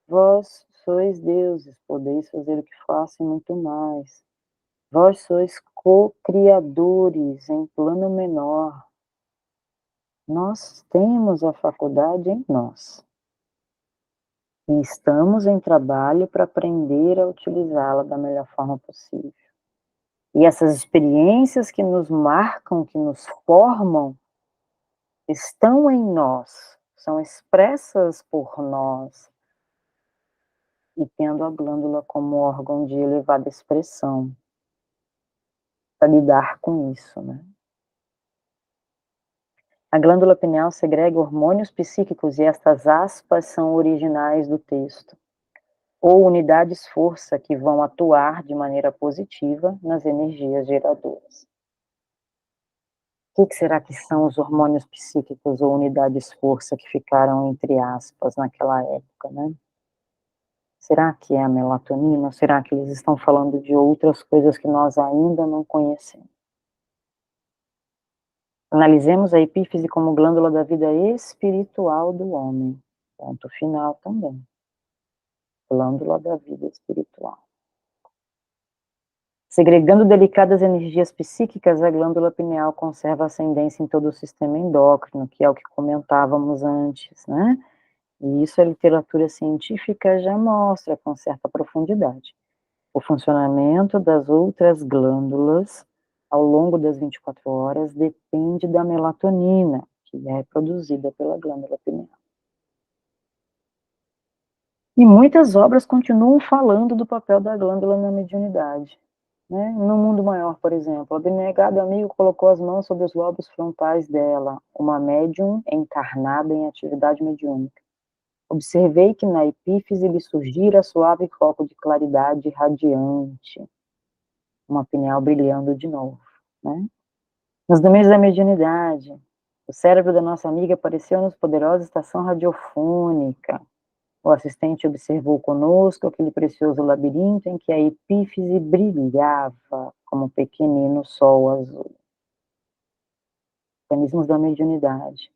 Vós sois deuses, podeis fazer o que faço e muito mais. Vós sois co-criadores em plano menor. Nós temos a faculdade em nós. E estamos em trabalho para aprender a utilizá-la da melhor forma possível. E essas experiências que nos marcam, que nos formam, estão em nós, são expressas por nós, e tendo a glândula como órgão de elevada expressão, para lidar com isso, né? A glândula pineal segrega hormônios psíquicos, e estas aspas são originais do texto, ou unidades força que vão atuar de maneira positiva nas energias geradoras. O que será que são os hormônios psíquicos ou unidades força que ficaram entre aspas naquela época, né? Será que é a melatonina? Será que eles estão falando de outras coisas que nós ainda não conhecemos? Analisemos a epífise como glândula da vida espiritual do homem. Ponto final também. Glândula da vida espiritual. Segregando delicadas energias psíquicas, a glândula pineal conserva ascendência em todo o sistema endócrino, que é o que comentávamos antes, né? E isso a literatura científica já mostra com certa profundidade. O funcionamento das outras glândulas ao longo das 24 horas depende da melatonina, que é produzida pela glândula pineal. E muitas obras continuam falando do papel da glândula na mediunidade. Né? No Mundo Maior, por exemplo, o abnegado amigo colocou as mãos sobre os lobos frontais dela, uma médium encarnada em atividade mediúnica. Observei que na epífise lhe surgira suave foco de claridade radiante, uma pineal brilhando de novo. Né? Nos domínios da mediunidade, o cérebro da nossa amiga apareceu-nos poderosa estação radiofônica, O assistente observou conosco aquele precioso labirinto em que a epífise brilhava como um pequenino sol azul. Mecanismos da mediunidade.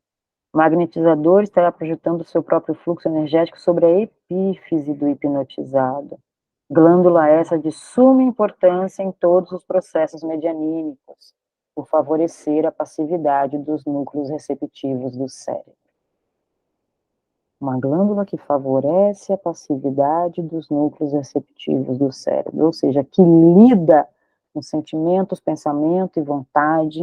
O magnetizador estará projetando o seu próprio fluxo energético sobre a epífise do hipnotizado. Glândula essa de suma importância em todos os processos medianímicos, por favorecer a passividade dos núcleos receptivos do cérebro. Uma glândula que favorece a passividade dos núcleos receptivos do cérebro, ou seja, que lida com sentimentos, pensamento e vontade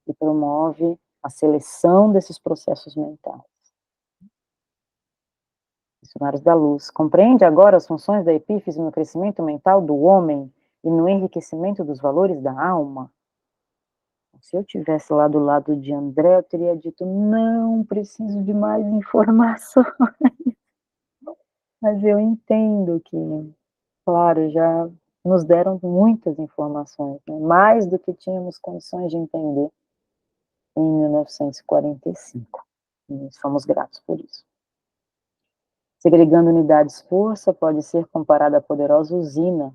e promove a seleção desses processos mentais. Missionários da Luz. Compreende agora as funções da epífise no crescimento mental do homem e no enriquecimento dos valores da alma? Se eu tivesse lá do lado de André, eu teria dito, não preciso de mais informações. Mas eu entendo que, claro, já nos deram muitas informações, né? Mais do que tínhamos condições de entender em 1945. E somos gratos por isso. Segregando unidades força pode ser comparada à poderosa usina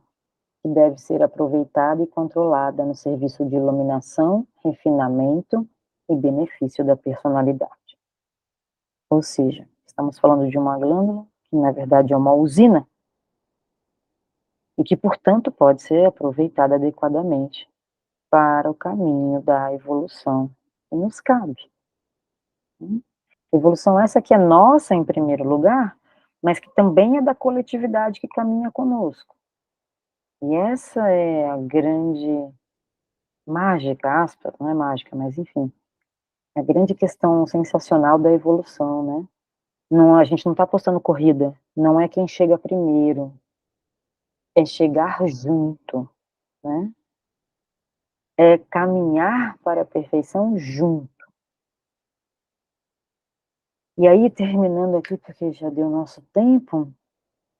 que deve ser aproveitada e controlada no serviço de iluminação, refinamento e benefício da personalidade. Ou seja, estamos falando de uma glândula que na verdade é uma usina e que, portanto, pode ser aproveitada adequadamente para o caminho da evolução que nos cabe. Evolução essa que é nossa em primeiro lugar, mas que também é da coletividade que caminha conosco. E essa é a grande mágica, aspas, não é mágica, mas enfim, a grande questão sensacional da evolução, né? Não, a gente não está apostando corrida, não é quem chega primeiro, é chegar junto, né? É caminhar para a perfeição junto. E aí, terminando aqui, porque já deu nosso tempo,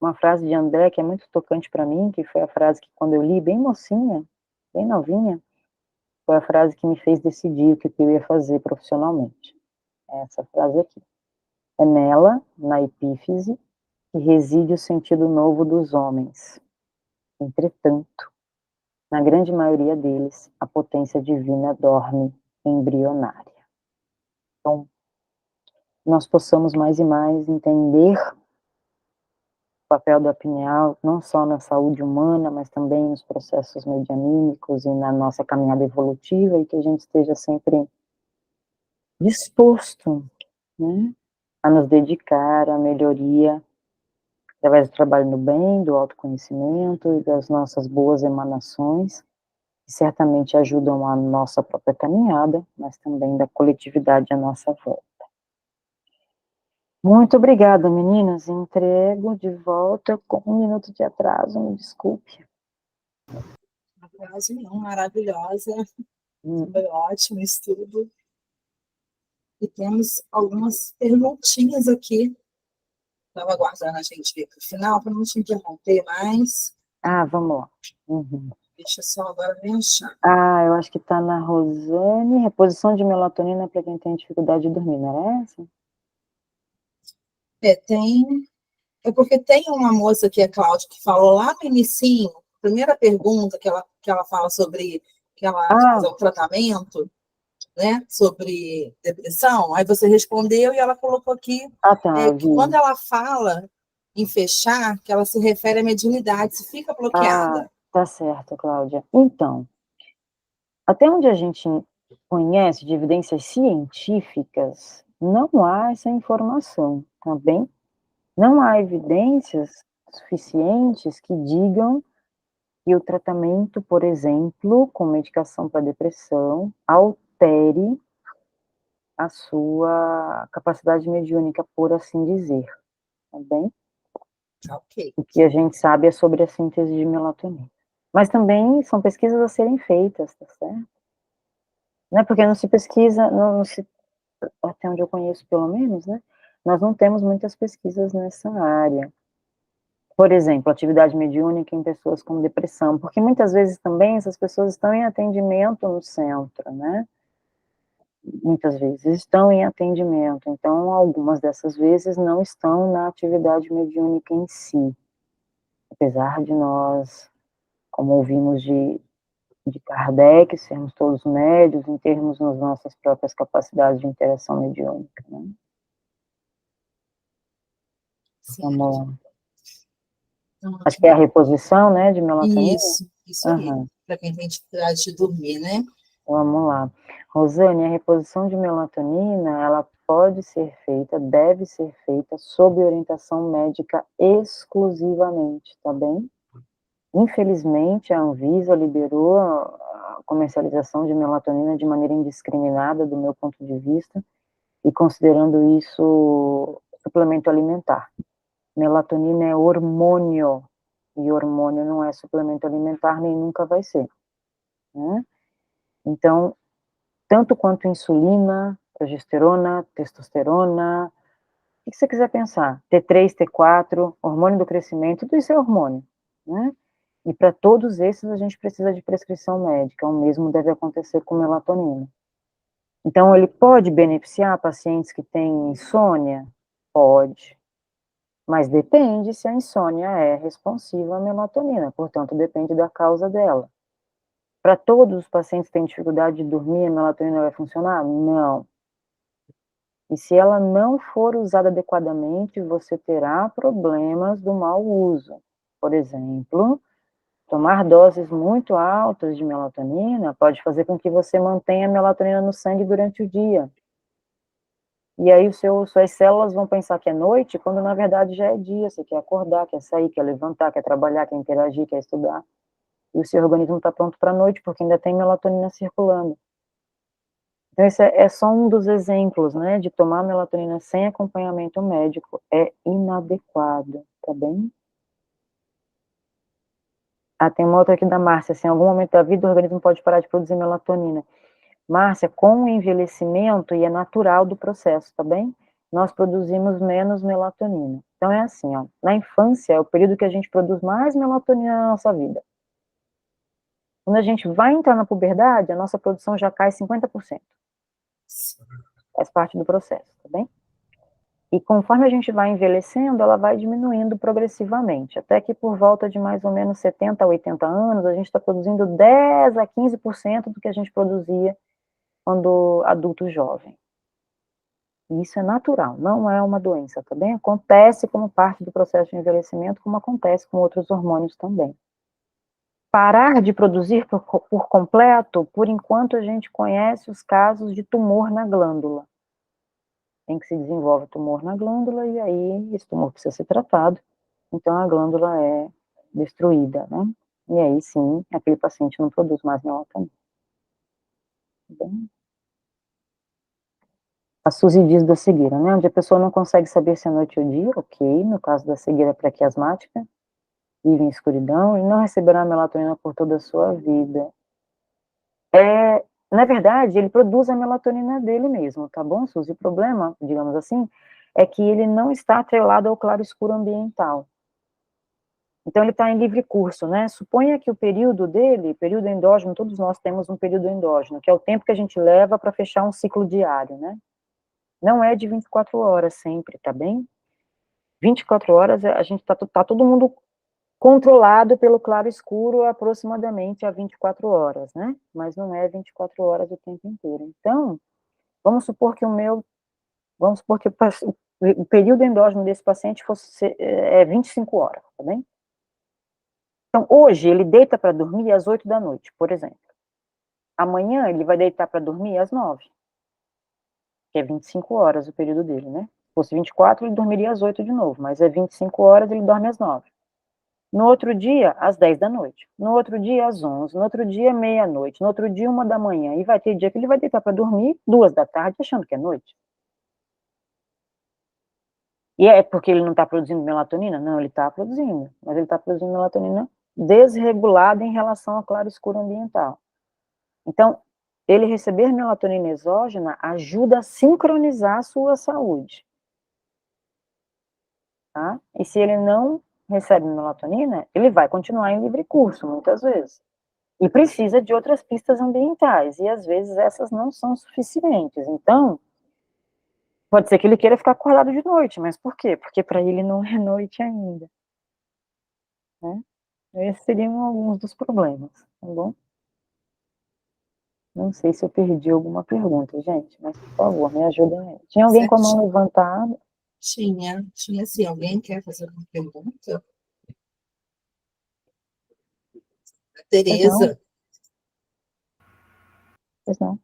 uma frase de André que é muito tocante para mim, que foi a frase que quando eu li, bem mocinha, bem novinha, foi a frase que me fez decidir o que eu ia fazer profissionalmente. É essa frase aqui. É nela, na epífise, que reside o sentido novo dos homens. Entretanto, na grande maioria deles, a potência divina dorme embrionária. Então, nós possamos mais e mais entender o papel da pineal, não só na saúde humana, mas também nos processos medianímicos e na nossa caminhada evolutiva, e que a gente esteja sempre disposto, né, a nos dedicar à melhoria através do trabalho no bem, do autoconhecimento e das nossas boas emanações, que certamente ajudam a nossa própria caminhada, mas também da coletividade à nossa volta. Muito obrigada, meninas. Entrego de volta com 1 minuto de atraso, me desculpe. Atraso não, maravilhosa. Foi ótimo isso tudo. E temos algumas perguntinhas aqui. Estava aguardando a gente vir para o final, para não te interromper mais. Ah, vamos lá. Uhum. Deixa eu só agora me achar. Ah, eu acho que está na Rosane. Reposição de melatonina para quem tem dificuldade de dormir, não era essa? É porque tem uma moça aqui, a Cláudia, que falou lá no inicinho, primeira pergunta que ela fala sobre que ela fazer o tratamento, né, sobre depressão, aí você respondeu e ela colocou aqui que quando ela fala em fechar, que ela se refere à mediunidade, se fica bloqueada. Tá certo, Cláudia. Então, até onde a gente conhece de evidências científicas, não há essa informação, tá bem? Não há evidências suficientes que digam que o tratamento, por exemplo, com medicação para depressão, altere a sua capacidade mediúnica, por assim dizer, tá bem? Ok. O que a gente sabe é sobre a síntese de melatonina. Mas também são pesquisas a serem feitas, tá certo? Né? Porque não se pesquisa, não se, até onde eu conheço pelo menos, né? Nós não temos muitas pesquisas nessa área. Por exemplo, atividade mediúnica em pessoas com depressão, porque muitas vezes também essas pessoas estão em atendimento no centro, né? muitas vezes estão em atendimento, então algumas dessas vezes não estão na atividade mediúnica em si, apesar de nós, como ouvimos de Kardec, sermos todos médios em termos nas nossas próprias capacidades de interação mediúnica, né? Vamos lá. Acho que é a reposição, né, de melatonina? Isso aí, para quem tem dificuldade de dormir, né? Vamos lá. Rosane, a reposição de melatonina, ela pode ser feita, deve ser feita sob orientação médica exclusivamente, tá bem? Infelizmente, a Anvisa liberou a comercialização de melatonina de maneira indiscriminada, do meu ponto de vista, e considerando isso suplemento alimentar. Melatonina é hormônio, e hormônio não é suplemento alimentar, nem nunca vai ser, né? Então, tanto quanto insulina, progesterona, testosterona, o que você quiser pensar, T3, T4, hormônio do crescimento, tudo isso é hormônio, né? E para todos esses a gente precisa de prescrição médica, o mesmo deve acontecer com melatonina. Então, ele pode beneficiar pacientes que têm insônia? Pode, mas depende se a insônia é responsiva à melatonina, portanto, depende da causa dela. Para todos os pacientes que têm dificuldade de dormir, a melatonina vai funcionar? Não. E se ela não for usada adequadamente, você terá problemas do mau uso. Por exemplo, tomar doses muito altas de melatonina pode fazer com que você mantenha a melatonina no sangue durante o dia. E aí suas células vão pensar que é noite, quando na verdade já é dia. Você quer acordar, quer sair, quer levantar, quer trabalhar, quer interagir, quer estudar. E o seu organismo está pronto para a noite, porque ainda tem melatonina circulando. Então, esse é só um dos exemplos, né, de tomar melatonina sem acompanhamento médico. É inadequado, tá bem? Ah, tem uma outra aqui da Márcia, assim, em algum momento da vida o organismo pode parar de produzir melatonina. Márcia, com o envelhecimento, e é natural do processo, tá bem? Nós produzimos menos melatonina. Então, é assim, ó, na infância é o período que a gente produz mais melatonina na nossa vida. Quando a gente vai entrar na puberdade, a nossa produção já cai 50%. Faz parte do processo, tá bem? E conforme a gente vai envelhecendo, ela vai diminuindo progressivamente, até que por volta de mais ou menos 70 a 80 anos, a gente está produzindo 10 a 15% do que a gente produzia quando adulto jovem. E isso é natural, não é uma doença, tá bem? Acontece como parte do processo de envelhecimento, como acontece com outros hormônios também. Parar de produzir por completo, por enquanto a gente conhece os casos de tumor na glândula. Tem que se desenvolve tumor na glândula e aí esse tumor precisa ser tratado, então a glândula é destruída, né? E aí sim, aquele paciente não produz mais melatonina. Bem, a Suzy diz da cegueira, né? Onde a pessoa não consegue saber se é noite ou dia, ok, no caso da cegueira pré-quiasmática, vive em escuridão e não receberá melatonina por toda a sua vida. Na verdade, ele produz a melatonina dele mesmo, tá bom, Suzy? O problema, digamos assim, é que ele não está atrelado ao claro-escuro ambiental. Então, ele está em livre curso, né? Suponha que o período dele, período endógeno, todos nós temos um período endógeno, que é o tempo que a gente leva para fechar um ciclo diário, né? Não é de 24 horas sempre, tá bem? 24 horas, a gente tá todo mundo controlado pelo claro-escuro aproximadamente a 24 horas, né? Mas não é 24 horas o tempo inteiro. Então, vamos supor que o período endógeno desse paciente fosse 25 horas, tá bem? Então, hoje ele deita para dormir às 8 da noite, por exemplo. Amanhã ele vai deitar para dormir às 9, que é 25 horas o período dele, né? Se fosse 24, ele dormiria às 8 de novo, mas é 25 horas, ele dorme às 9. No outro dia, às 10 da noite. No outro dia, às 11. No outro dia, meia-noite. No outro dia, 1 da manhã. E vai ter dia que ele vai deitar para dormir 2 da tarde, achando que é noite. E é porque ele não está produzindo melatonina? Não, ele está produzindo. Mas ele está produzindo melatonina desregulada em relação ao claro-escuro ambiental. Então, ele receber melatonina exógena ajuda a sincronizar a sua saúde. Tá? E se ele não recebe melatonina, ele vai continuar em livre curso, muitas vezes. E precisa de outras pistas ambientais, e às vezes essas não são suficientes. Então, pode ser que ele queira ficar acordado de noite, mas por quê? Porque para ele não é noite ainda, né? Esses seriam alguns dos problemas, tá bom? Não sei se eu perdi alguma pergunta, gente, mas por favor, me ajudem aí. Tinha alguém com a mão levantada? Tinha sim. Alguém quer fazer uma pergunta? Pois não, Tereza. pois não.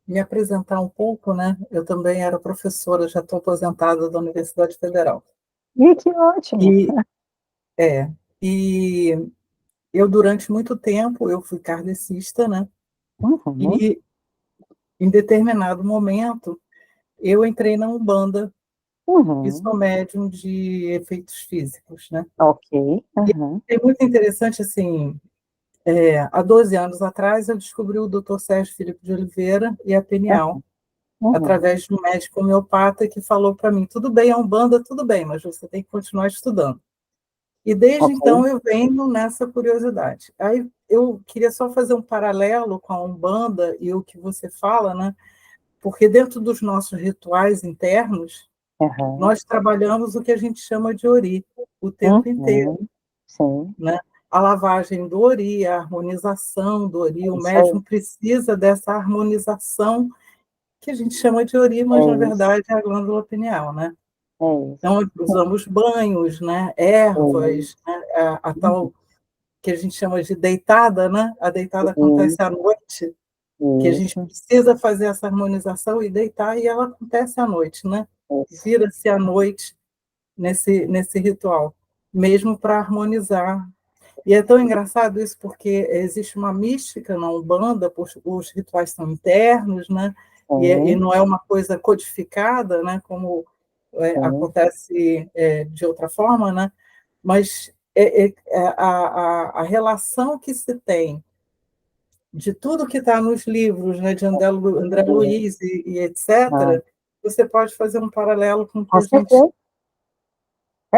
Me apresentar um pouco, né? Eu também era professora, já estou aposentada da Universidade Federal. Ih, que ótimo! E, é, e eu, durante muito tempo, eu fui kardecista, né? Uhum, E, em determinado momento, eu entrei na Umbanda e uhum, sou médium de efeitos físicos, né? ok, E uhum, é muito interessante, assim, há 12 anos atrás, eu descobri o Dr. Sérgio Filipe de Oliveira e a Penial, uhum, através de um médico homeopata que falou para mim, tudo bem, a Umbanda, tudo bem, mas você tem que continuar estudando. E desde ok, então eu venho nessa curiosidade. Aí eu queria só fazer um paralelo com a Umbanda e o que você fala, né? Porque dentro dos nossos rituais internos, uhum, nós trabalhamos o que a gente chama de ori, o tempo inteiro, uhum, sim, né? A lavagem do ori, a harmonização do ori, é o isso aí, médium precisa dessa harmonização que a gente chama de ori, mas na é isso, verdade é a glândula pineal, né? é isso, Então, usamos banhos, né? é Ervas, isso, né? A tal que a gente chama de deitada, né? A deitada uhum, acontece à noite, que a gente isso, precisa fazer essa harmonização e deitar, e ela acontece à noite, né? isso, Vira-se à noite nesse ritual, mesmo para harmonizar. E é tão engraçado isso, porque existe uma mística na Umbanda, os rituais são internos, né? E sim, não é uma coisa codificada, né? Como sim, acontece de outra forma, né? Mas a relação que se tem de tudo que está nos livros, né, de André sim, Luiz e ah, etc., você pode fazer um paralelo com o que com a gente. certeza.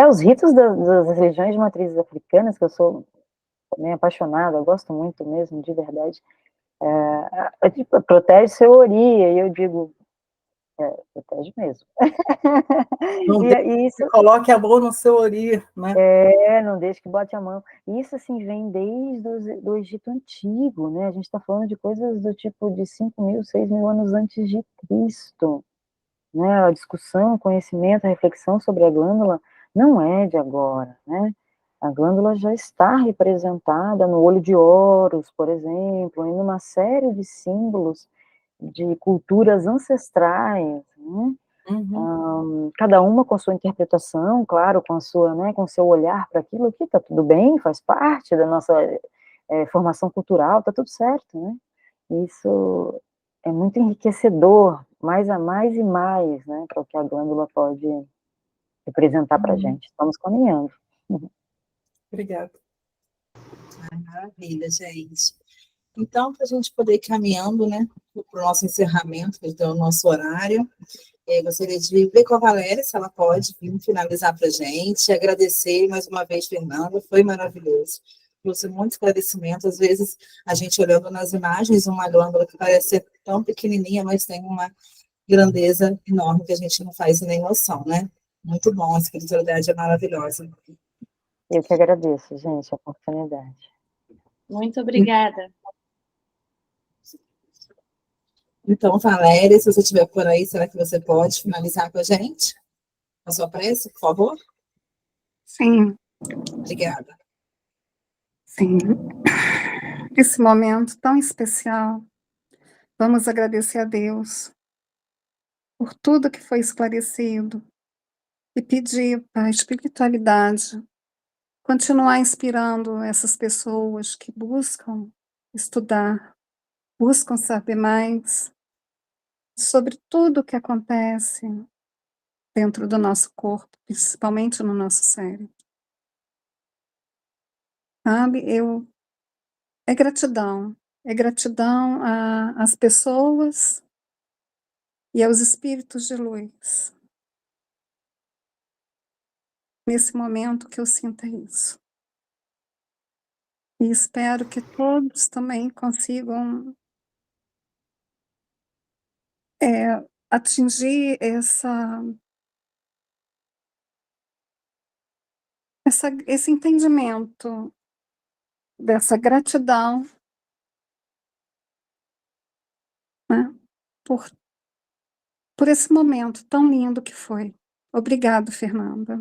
Os ritos das religiões de matrizes africanas, que eu sou também apaixonada, eu gosto muito mesmo, de verdade, tipo, protege seu ori, e eu digo, protege mesmo. Não deixe E isso, que coloque a mão no seu ori, né? não deixe que bote a mão. Isso, assim, vem desde do Egito Antigo, né? A gente está falando de coisas do tipo de 5.000, 6.000 anos antes de Cristo, né? A discussão, o conhecimento, a reflexão sobre a glândula não é de agora, né? A glândula já está representada no olho de Horus, por exemplo, em uma série de símbolos de culturas ancestrais, né? Uhum. Cada uma com sua interpretação, claro, com a sua, né, com o seu olhar para aquilo, que está tudo bem, faz parte da nossa formação cultural, está tudo certo, né? Isso é muito enriquecedor, mais a mais e mais, né, para o que a glândula pode representar para a Uhum. gente. Estamos caminhando. Obrigada. Maravilha, gente. Então, para a gente poder ir caminhando, né, para o nosso encerramento, que é o nosso horário, gostaria de ver com a Valéria se ela pode vir finalizar para a gente, agradecer mais uma vez, Fernanda, foi maravilhoso. Trouxe muito esclarecimento, às vezes a gente olhando nas imagens, uma glândula que parece ser tão pequenininha, mas tem uma grandeza enorme que a gente não faz nem noção, né? Muito bom, a espiritualidade é maravilhosa. Eu que agradeço, gente, a oportunidade. Muito obrigada. Então, Valéria, se você estiver por aí, será que você pode finalizar com a gente? A sua prece, por favor? Sim, Obrigada. sim. Esse momento tão especial, vamos agradecer a Deus por tudo que foi esclarecido e pedir para a espiritualidade continuar inspirando essas pessoas que buscam estudar, buscam saber mais sobre tudo o que acontece dentro do nosso corpo, principalmente no nosso cérebro. Sabe, é gratidão às pessoas e aos espíritos de luz. Nesse momento que eu sinto isso. E espero que todos também consigam atingir esse entendimento dessa gratidão, né, por esse momento tão lindo que foi. Obrigado, Fernanda.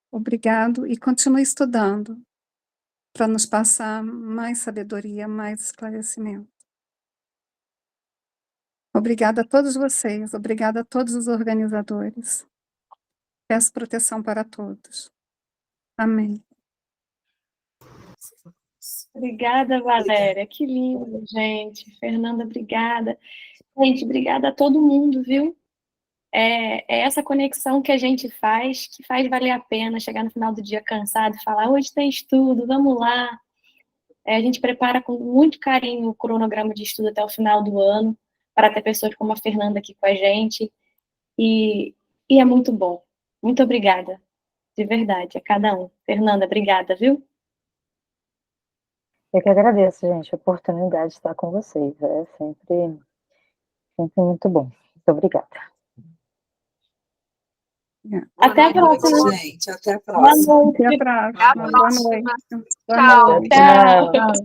Obrigado, e continue estudando para nos passar mais sabedoria, mais esclarecimento. Obrigada a todos vocês, obrigada a todos os organizadores. Peço proteção para todos. Amém. Obrigada, Valéria. Que lindo, gente. Fernanda, obrigada. Gente, obrigada a todo mundo, viu? É essa conexão que a gente faz, que faz valer a pena chegar no final do dia cansado e falar, hoje tem estudo, vamos lá. A gente prepara com muito carinho o cronograma de estudo até o final do ano, para ter pessoas como a Fernanda aqui com a gente, e é muito bom. Muito obrigada, de verdade, a cada um. Fernanda, obrigada, viu? Eu que agradeço, gente, a oportunidade de estar com vocês. É sempre muito bom. Muito obrigada. Até a próxima. Gente. Até a próxima. Até a próxima. Boa noite. Boa Tchau. noite. Tchau.